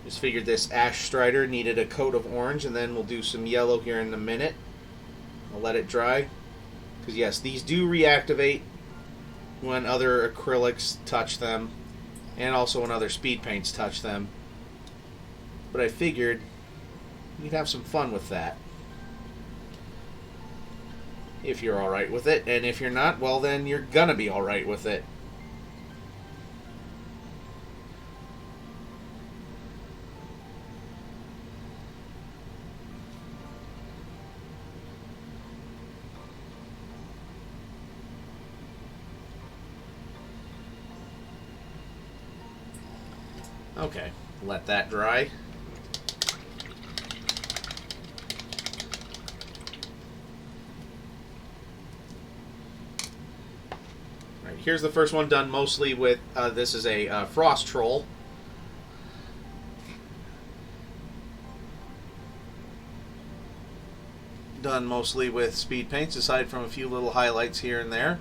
Just figured this Ash Strider needed a coat of orange, and then we'll do some yellow here in a minute. I'll let it dry. Because yes, these do reactivate when other acrylics touch them, and also when other speed paints touch them. But I figured you'd have some fun with that. If you're alright with it, and if you're not, well then you're gonna be alright with it. Okay, let that dry. Alright, here's the first one done mostly with, this is a Frost Troll. Done mostly with speed paints, aside from a few little highlights here and there.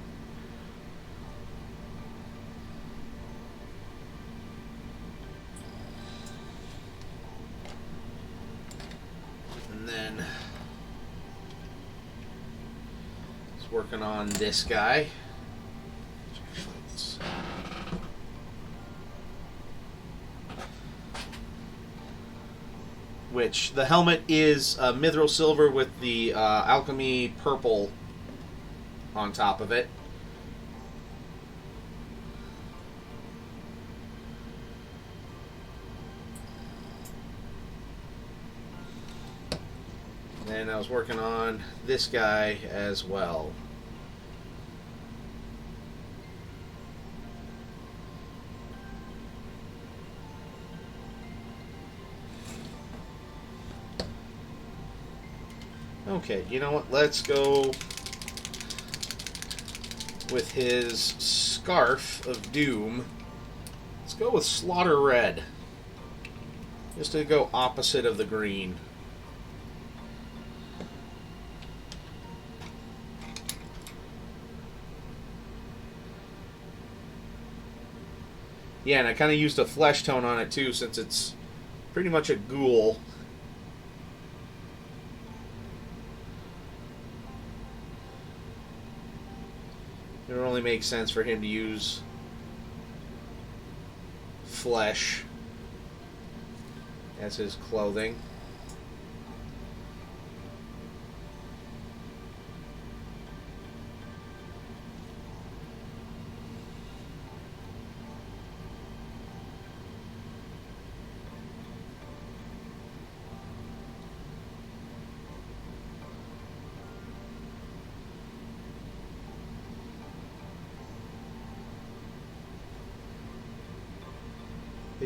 Working on this guy. Which the helmet is mithril silver with the alchemy purple on top of it. And I was working on this guy as well. Okay, you know what? Let's go with his Scarf of Doom. Let's go with Slaughter Red. Just to go opposite of the green. Yeah, and I kind of used a flesh tone on it too, since it's pretty much a ghoul. It would only make sense for him to use flesh as his clothing.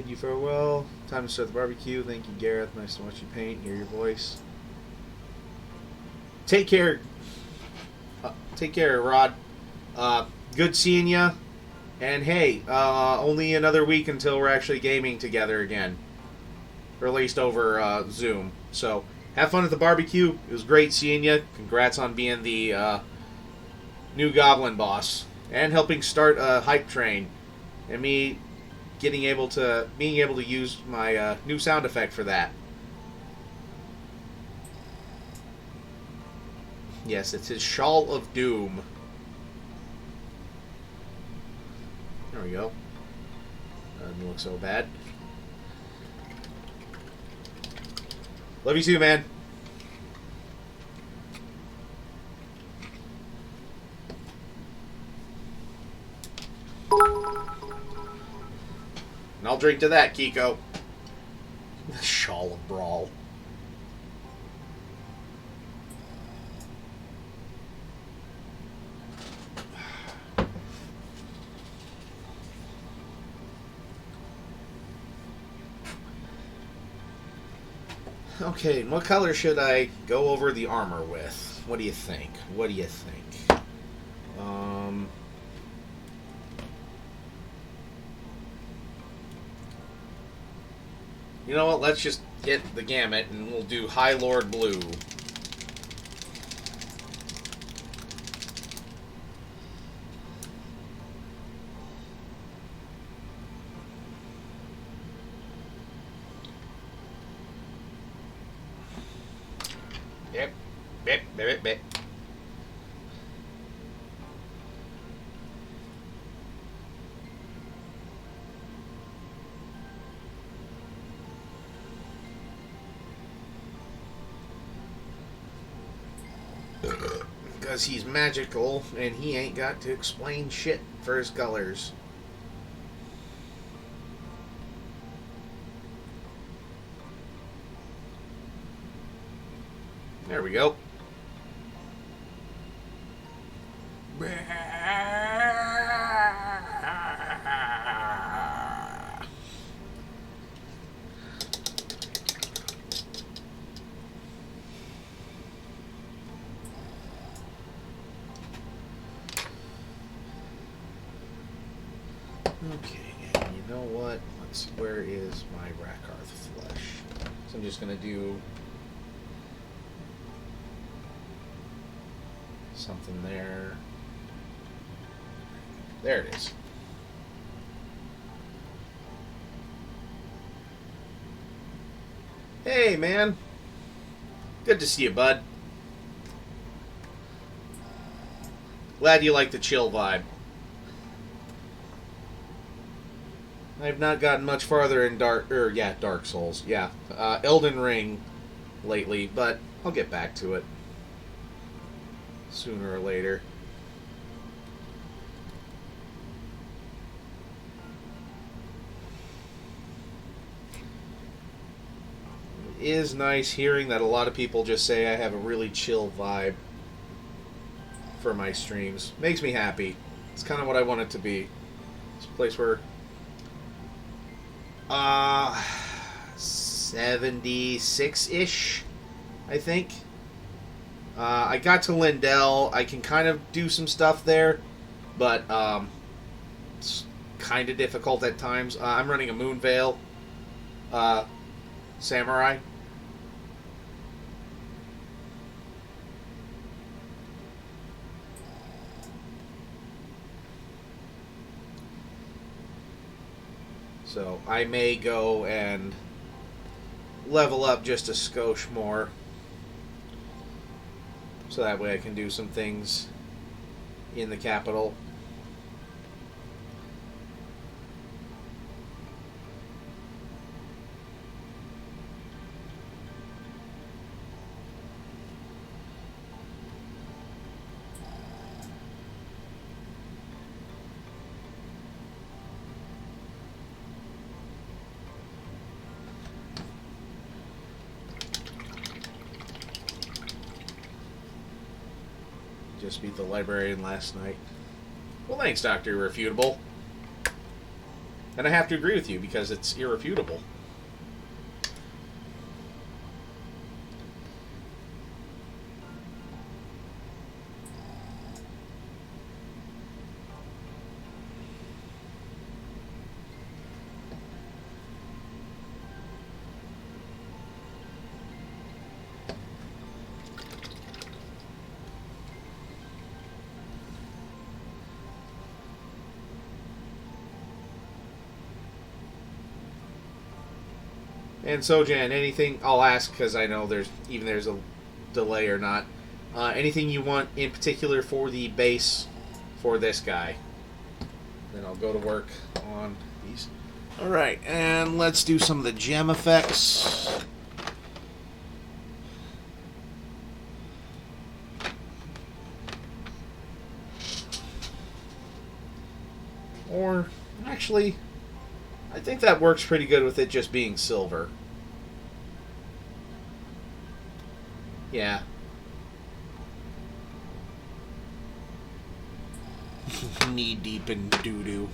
Bid you farewell. Time to start the barbecue. Thank you, Gareth. Nice to watch you paint. Hear your voice. Take care. Take care, Rod. Good seeing you. And hey, only another week until we're actually gaming together again. Or at least over Zoom. So, have fun at the barbecue. It was great seeing you. Congrats on being the new Goblin boss. And helping start a hype train. And me being able to use my new sound effect for that. Yes, it's his Shawl of Doom. There we go. Doesn't look so bad. Love you too, man. And I'll drink to that, Kiko. The Shawl of Brawl. Okay, what color should I go over the armor with? What do you think? What do you think? You know what? Let's just hit the gamut and we'll do High Lord Blue. Yep. Bip, bip, bip, bip. Because he's magical and he ain't got to explain shit for his colors. There we go. Okay, and you know what? Let's see, where is my Rakarth flesh? So I'm just gonna do something there. There it is. Hey, man. Good to see you, bud. Glad you like the chill vibe. I've not gotten much farther in Dark Souls. Yeah, Elden Ring lately, but I'll get back to it sooner or later. It is nice hearing that a lot of people just say I have a really chill vibe for my streams. Makes me happy. It's kind of what I want it to be. It's a place where 76-ish, I think. I got to Lindell. I can kind of do some stuff there, but it's kind of difficult at times. I'm running a Moonveil Samurai. So I may go and level up just a skosh more. So that way I can do some things in the capital. Just beat the librarian last night. Well, thanks, Dr. Irrefutable. And I have to agree with you because it's irrefutable. And so, Jan, anything I'll ask because I know there's a delay or not. Anything you want in particular for the base for this guy? Then I'll go to work on these. All right, and let's do some of the gem effects. Or actually, I think that works pretty good with it just being silver. Yeah. Knee deep in doo-doo.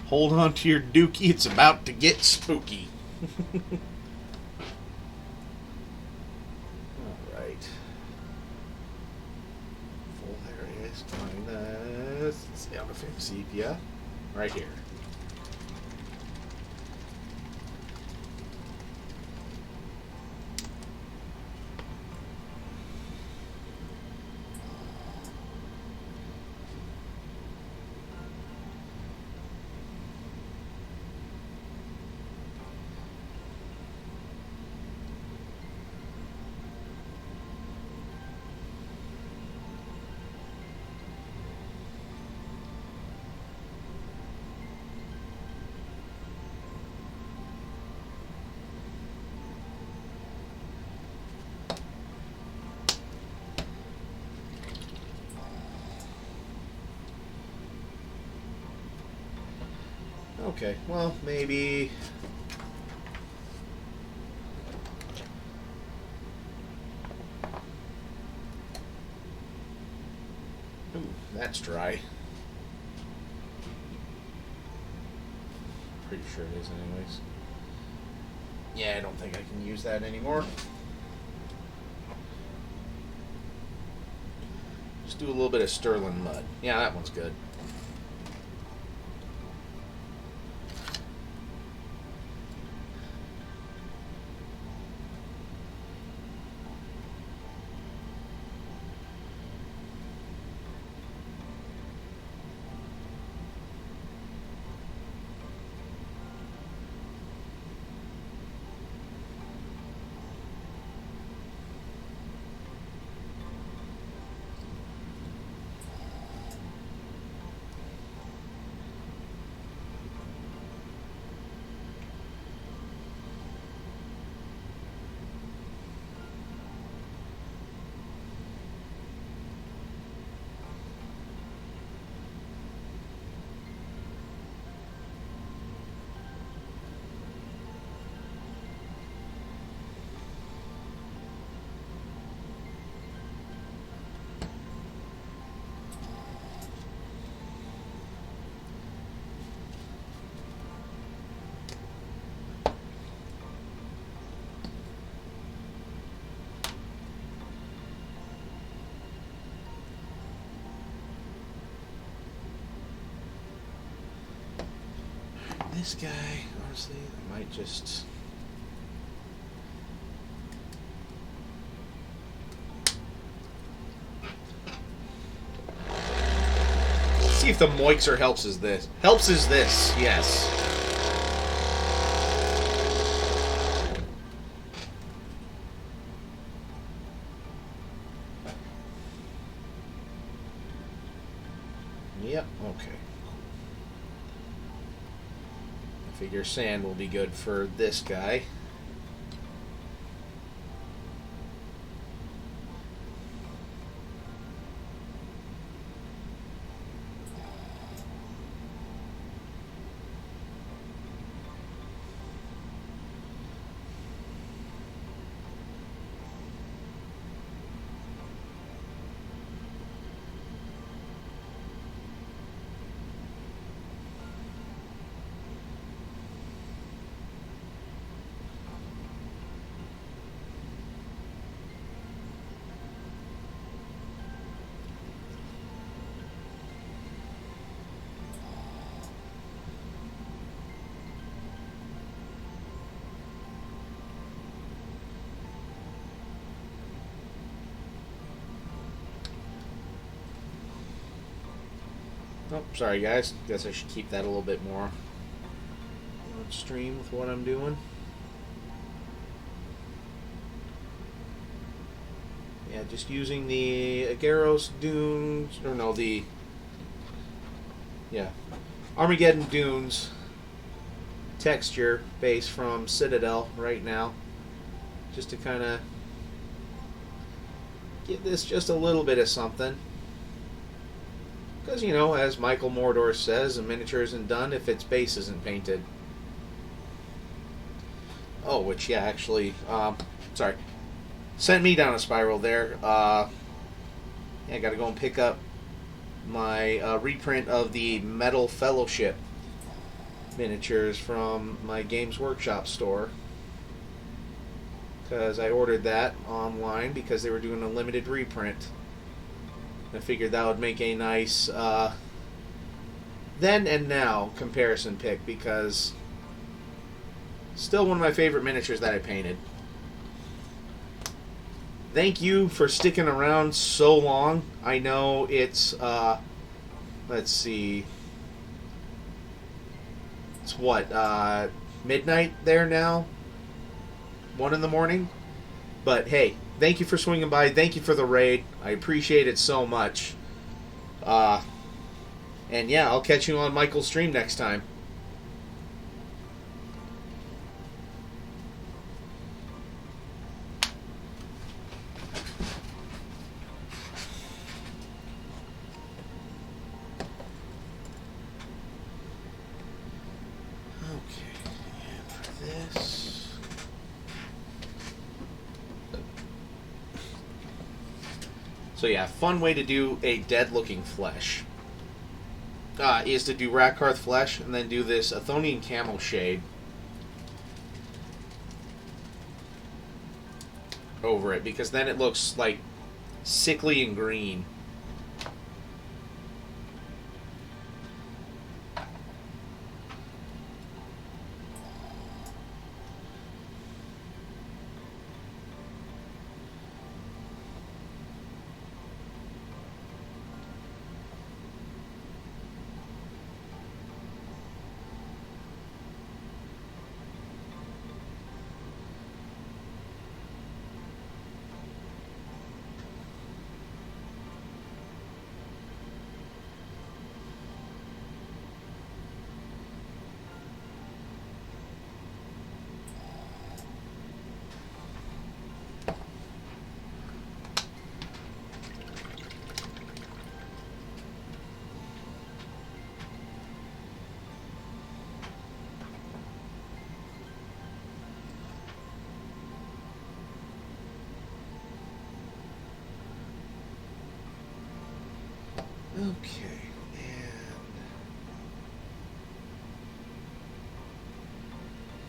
Hold on to your dookie, it's about to get spooky. Alright. Full areas, minus sound effect sepia. Right here. Okay, well, maybe... Ooh, that's dry. Pretty sure it is anyways. Yeah, I don't think I can use that anymore. Just do a little bit of sterling mud. Yeah, that one's good. This guy, honestly, I might just... See if the Moixer helps is this. Helps is this, yes. Yep, okay. I figure sand will be good for this guy. Oh, sorry guys. Guess I should keep that a little bit more on stream with what I'm doing. Yeah, just using the Agarros Dunes, or no, Armageddon Dunes texture base from Citadel right now, just to kind of give this just a little bit of something. Because, you know, as Michael Mordor says, a miniature isn't done if its base isn't painted. Oh, which, yeah, actually, sorry, sent me down a spiral there. Yeah, I gotta go and pick up my reprint of the Metal Fellowship miniatures from my Games Workshop store. Because I ordered that online because they were doing a limited reprint. I figured that would make a nice then and now comparison pick, because still one of my favorite miniatures that I painted. Thank you for sticking around so long. I know it's let's see, it's what, midnight there now, 1 in the morning. But hey, thank you for swinging by. Thank you for the raid. I appreciate it so much. And yeah, I'll catch you on Michael's stream next time. Okay, and for this... So yeah, fun way to do a dead-looking flesh is to do Rakarth flesh and then do this Athonian camel shade over it, because then it looks like sickly and green. Okay,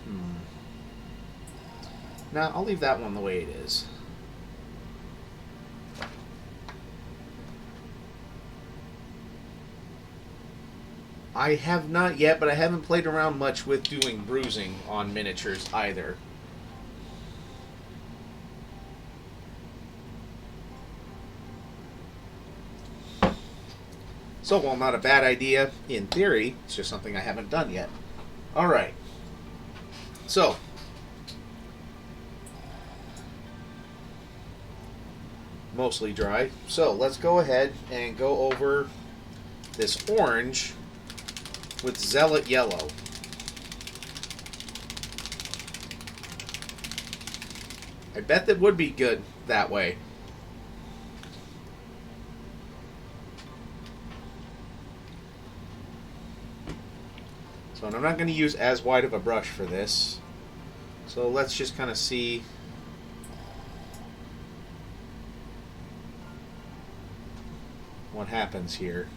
and... Now, I'll leave that one the way it is. I have not yet, but I haven't played around much with doing bruising on miniatures either. So, while not a bad idea in theory, it's just something I haven't done yet. Alright. So, mostly dry. So, let's go ahead and go over this orange with Zealot Yellow. I bet that would be good that way. So, and I'm not going to use as wide of a brush for this. So let's just kind of see what happens here.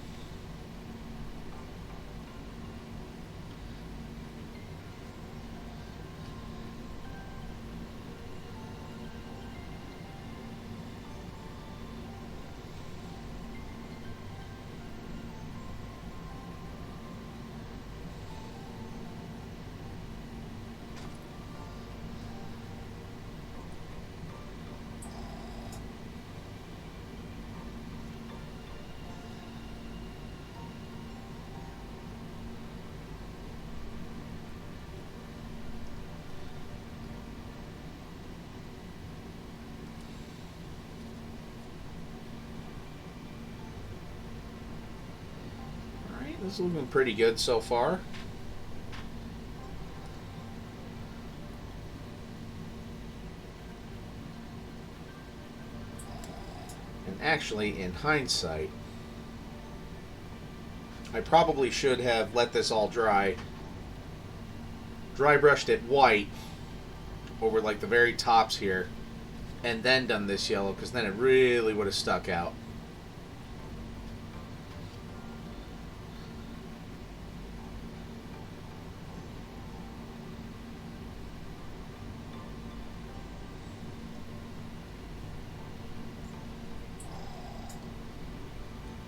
This is looking pretty good so far. And actually, in hindsight, I probably should have let this all dry brushed it white over like the very tops here, and then done this yellow, because then it really would have stuck out.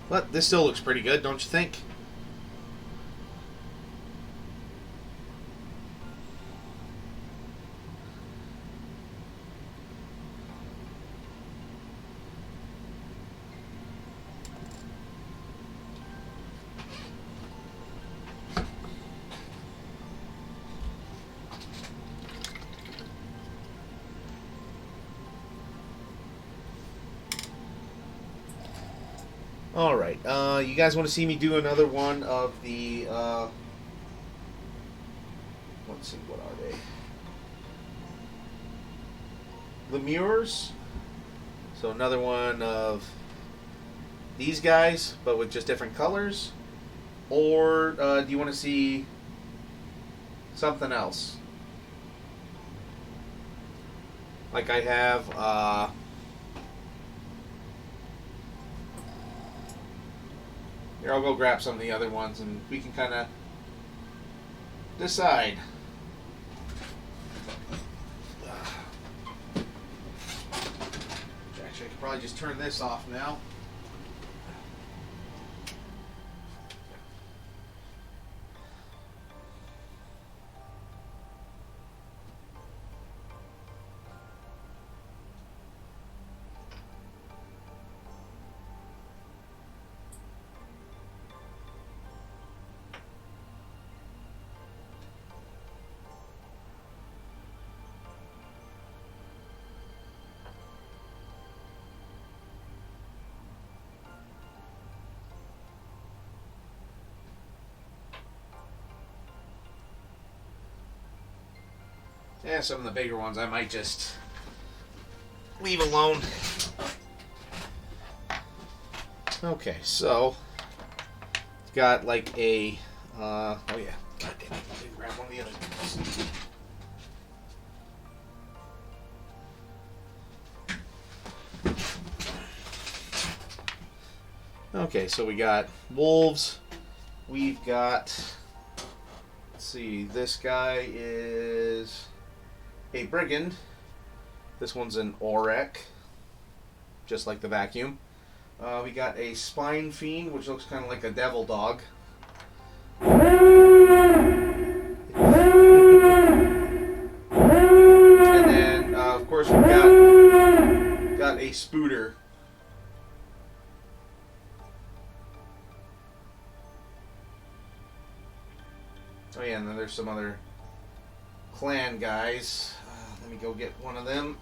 But this still looks pretty good, don't you think? Alright, you guys want to see me do another one of the, let's see, what are they? Lemures. So another one of these guys, but with just different colors. Or do you want to see something else? Like I have, here, I'll go grab some of the other ones and we can kind of decide. Actually, I could probably just turn this off now. Yeah, some of the bigger ones I might just leave alone. Okay, so it's got like a oh yeah, god damn it, I didn't grab one of the other ones. Okay, so we got wolves. We've got, let's see, this guy is a brigand. This one's an Orek, just like the vacuum. We got a spine fiend, which looks kind of like a devil dog. And then, of course, we've got a spooter. Oh yeah, and then there's some other clan guys. Let me go get one of them.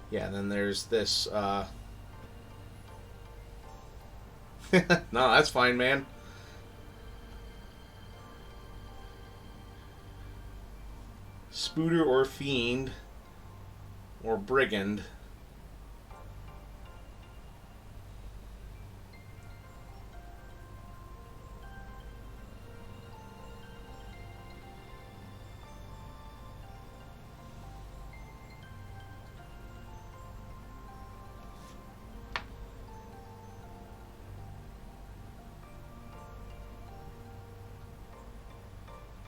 Yeah, and then there's this, no, that's fine, man. Spooter or fiend or brigand.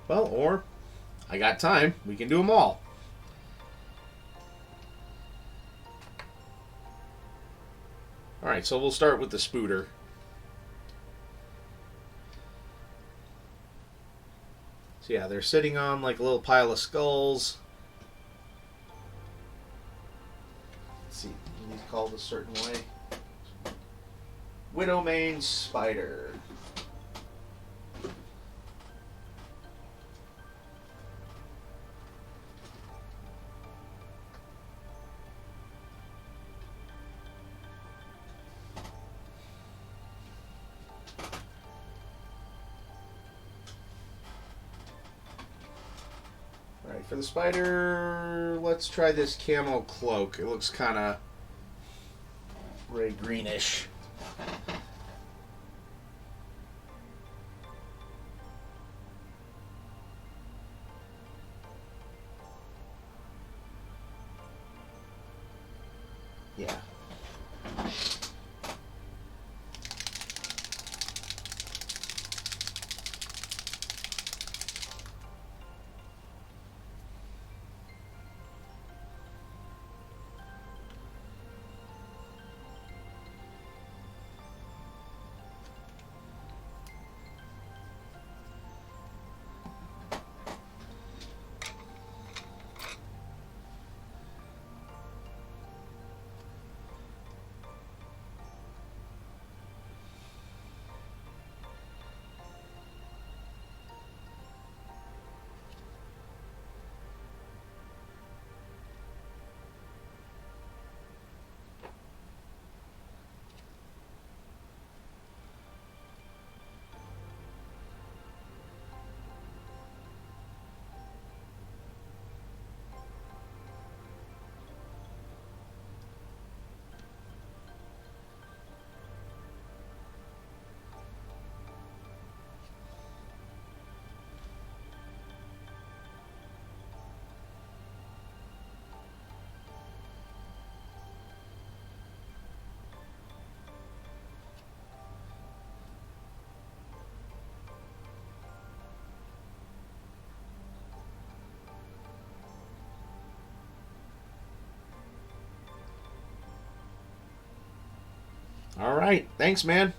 Well, or I got time. We can do them all. Alright, so we'll start with the spooter. So yeah, they're sitting on like a little pile of skulls. Let's see, he's called a certain way. Widowmane spider. Alright, for the spider, let's try this camo cloak. It looks kind of gray greenish. Yeah. All right. Thanks, man.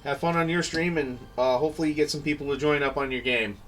Have fun on your stream, and hopefully you get some people to join up on your game.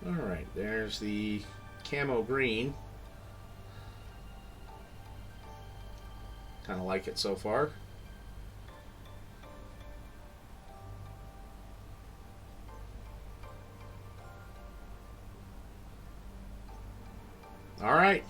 Alright, there's the camo green. Kind of like it so far. Alright.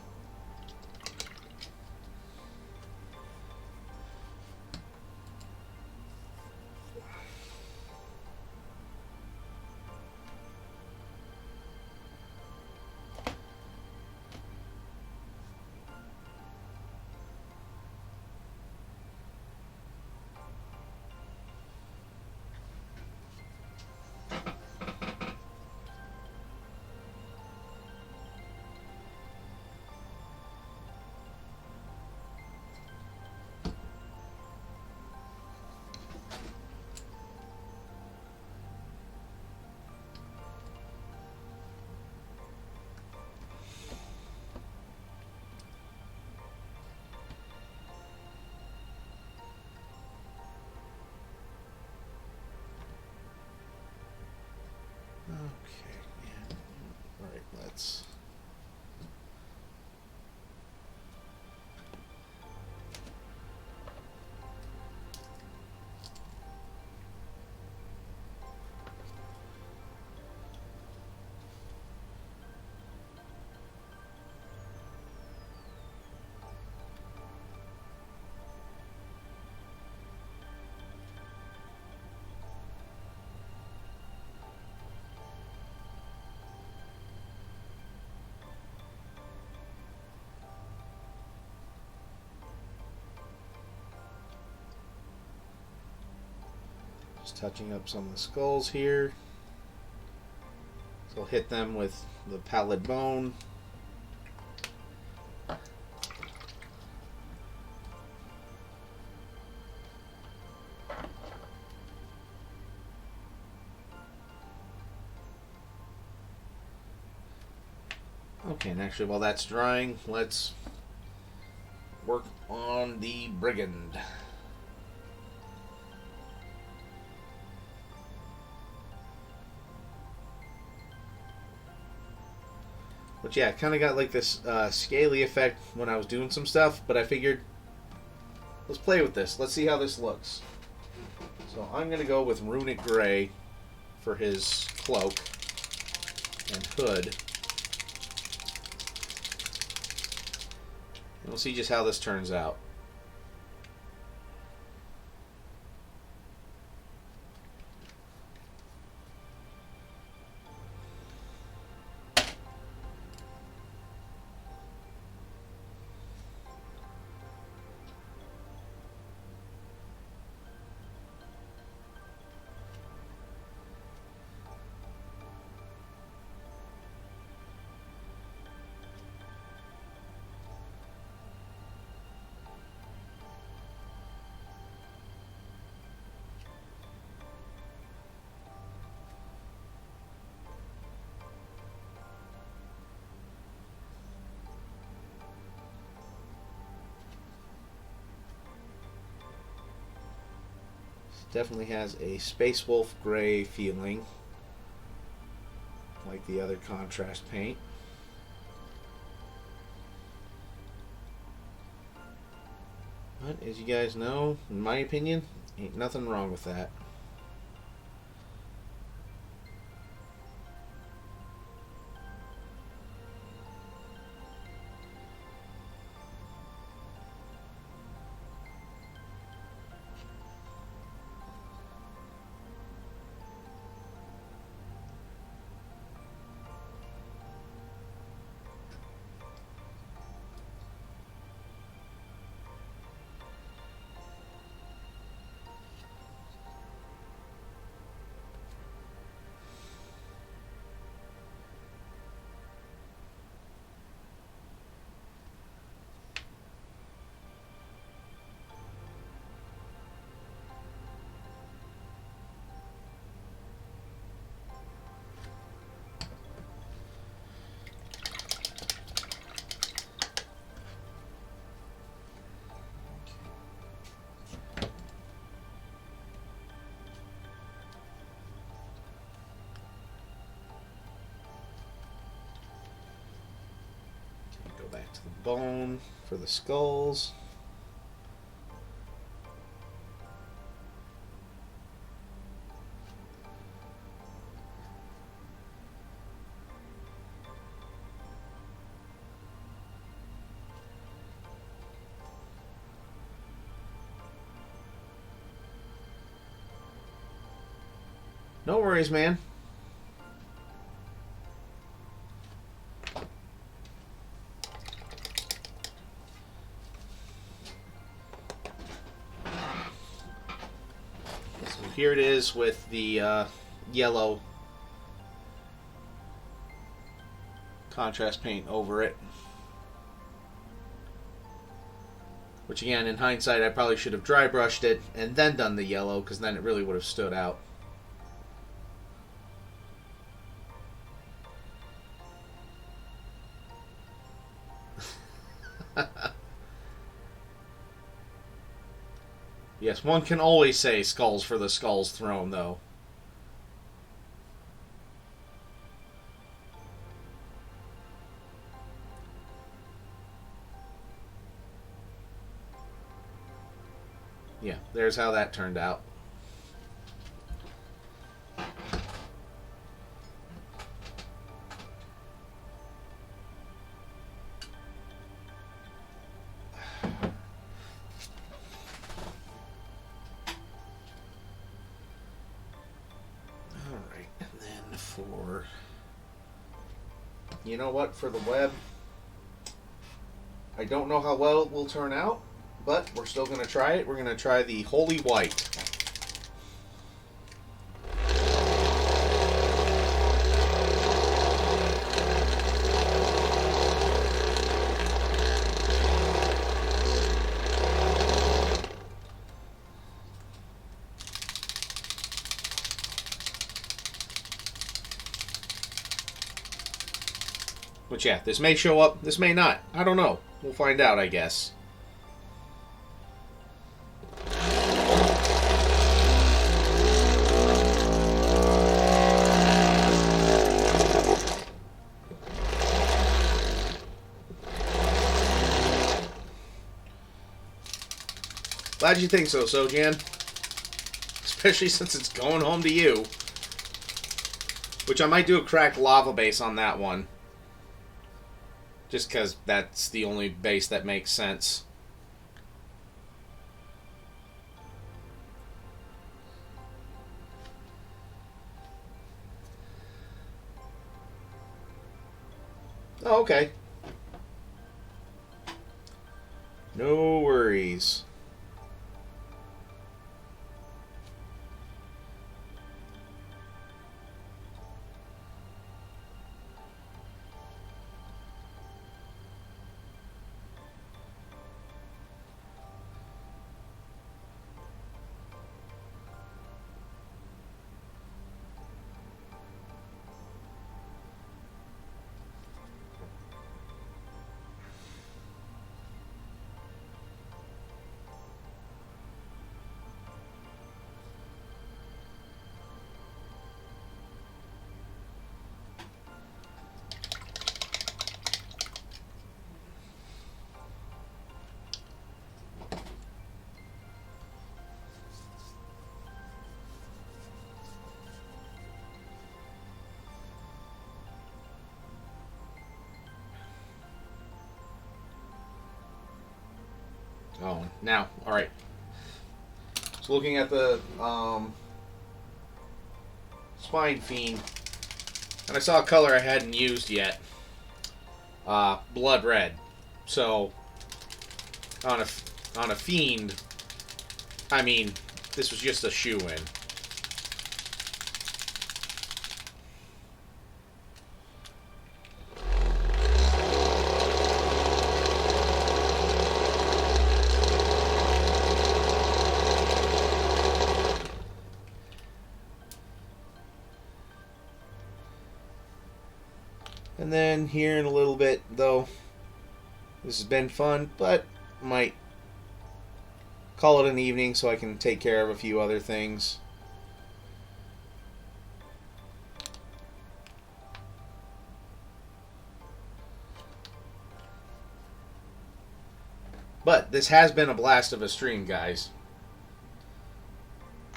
Just touching up some of the skulls here. So hit them with the pallid bone. Okay, and actually while that's drying, let's work on the brigand. But yeah, it kind of got like this scaly effect when I was doing some stuff, but I figured, let's play with this. Let's see how this looks. So I'm going to go with Runic Gray for his cloak and hood. And we'll see just how this turns out. Definitely has a Space Wolf gray feeling, like the other contrast paint. But as you guys know, in my opinion, ain't nothing wrong with that. Go back to the bone for the skulls. No worries, man. So here it is with the yellow contrast paint over it. Which again, in hindsight, I probably should have dry brushed it and then done the yellow, because then it really would have stood out. Yes, one can always say skulls for the skull's throne, though. Yeah, there's how that turned out. Alright, and then for... You know what, for the web, I don't know how well it will turn out, but we're still going to try it. We're going to try the Holy White. Which, yeah, this may show up, this may not. I don't know. We'll find out, I guess. Glad you think so, Sojan. Especially since it's going home to you. Which I might do a cracked lava base on that one. Just because that's the only base that makes sense. Oh, okay. No worries. Oh, now, alright. So looking at the Spine Fiend, and I saw a color I hadn't used yet. Blood Red. So, on a Fiend, I mean, this was just a shoe-in. And then here in a little bit, though, this has been fun, but might call it an evening so I can take care of a few other things. But this has been a blast of a stream, guys.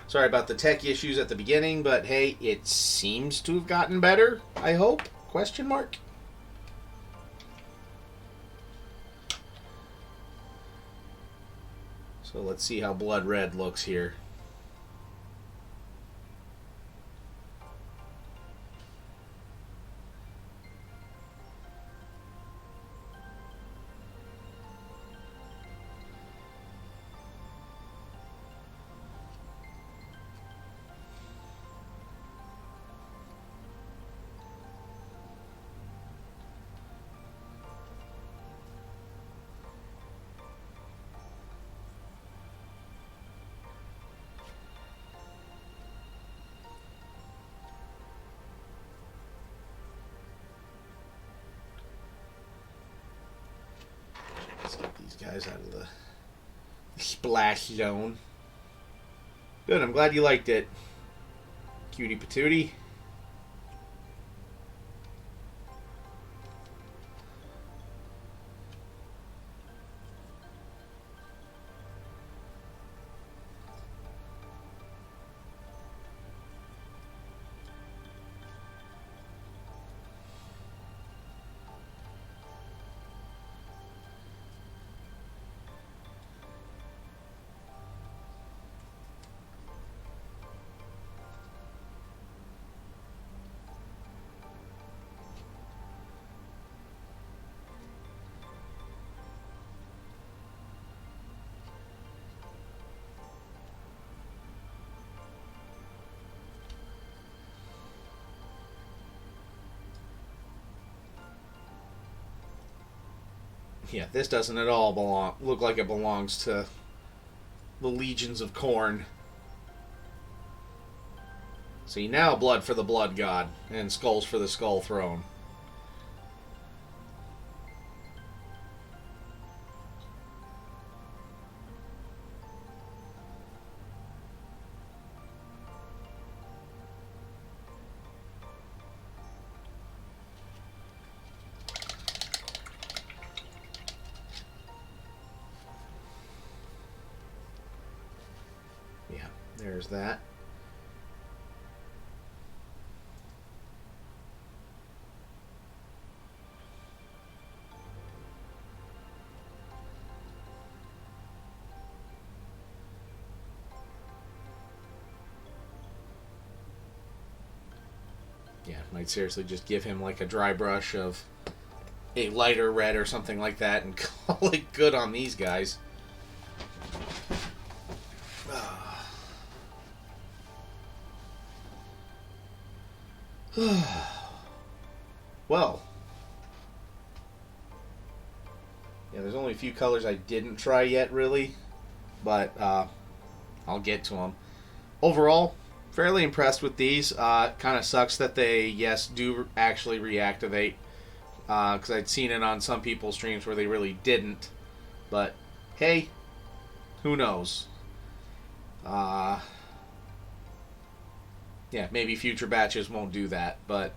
Sorry about the tech issues at the beginning, but hey, it seems to have gotten better, I hope? Question mark? So let's see how Blood Red looks here. Let's get these guys out of the splash zone. Good, I'm glad you liked it. Cutie patootie. Yeah, this doesn't at all look like it belongs to the legions of Khorne. See, now blood for the blood god, and skulls for the skull throne. There's that. Yeah, might seriously just give him like a dry brush of a lighter red or something like that and call it good on these guys. Well, yeah, there's only a few colors I didn't try yet, really, but I'll get to them. Overall, fairly impressed with these. Kind of sucks that they, yes, do actually reactivate, because I'd seen it on some people's streams where they really didn't. But hey, who knows? Yeah, maybe future batches won't do that, but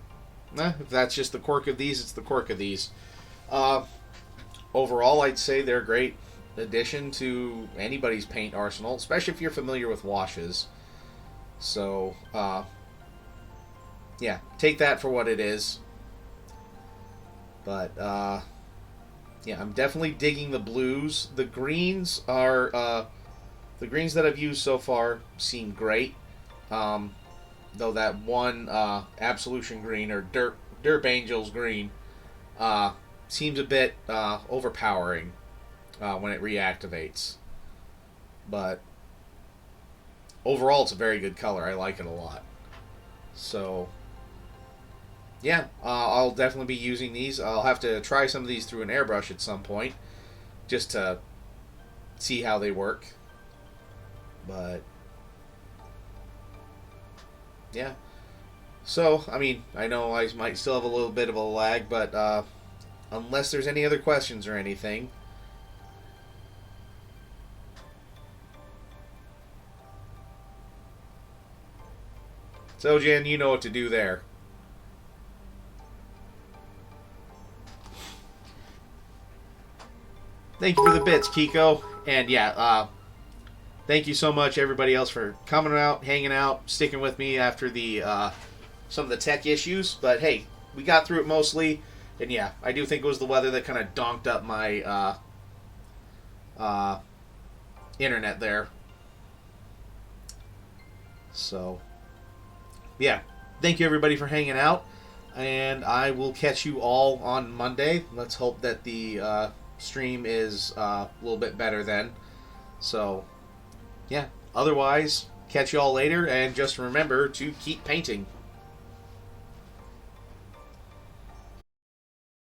if that's just the quirk of these, it's the quirk of these. Overall, I'd say they're a great addition to anybody's paint arsenal, especially if you're familiar with washes. So, yeah, take that for what it is. But, yeah, I'm definitely digging the blues. The greens are, the greens that I've used so far seem great. Though that one Absolution green, or Derp Angels green, seems a bit overpowering when it reactivates. But overall, it's a very good color. I like it a lot. So, yeah, I'll definitely be using these. I'll have to try some of these through an airbrush at some point, just to see how they work. But yeah. So, I mean, I know I might still have a little bit of a lag, but unless there's any other questions or anything. So, Jen, you know what to do there. Thank you for the bits, Kiko. And yeah, thank you so much, everybody else, for coming out, hanging out, sticking with me after the some of the tech issues. But hey, we got through it mostly. And yeah, I do think it was the weather that kind of donked up my internet there. So, yeah. Thank you, everybody, for hanging out. And I will catch you all on Monday. Let's hope that the stream is a little bit better then. So, yeah. Otherwise, catch you all later. And just remember to keep painting.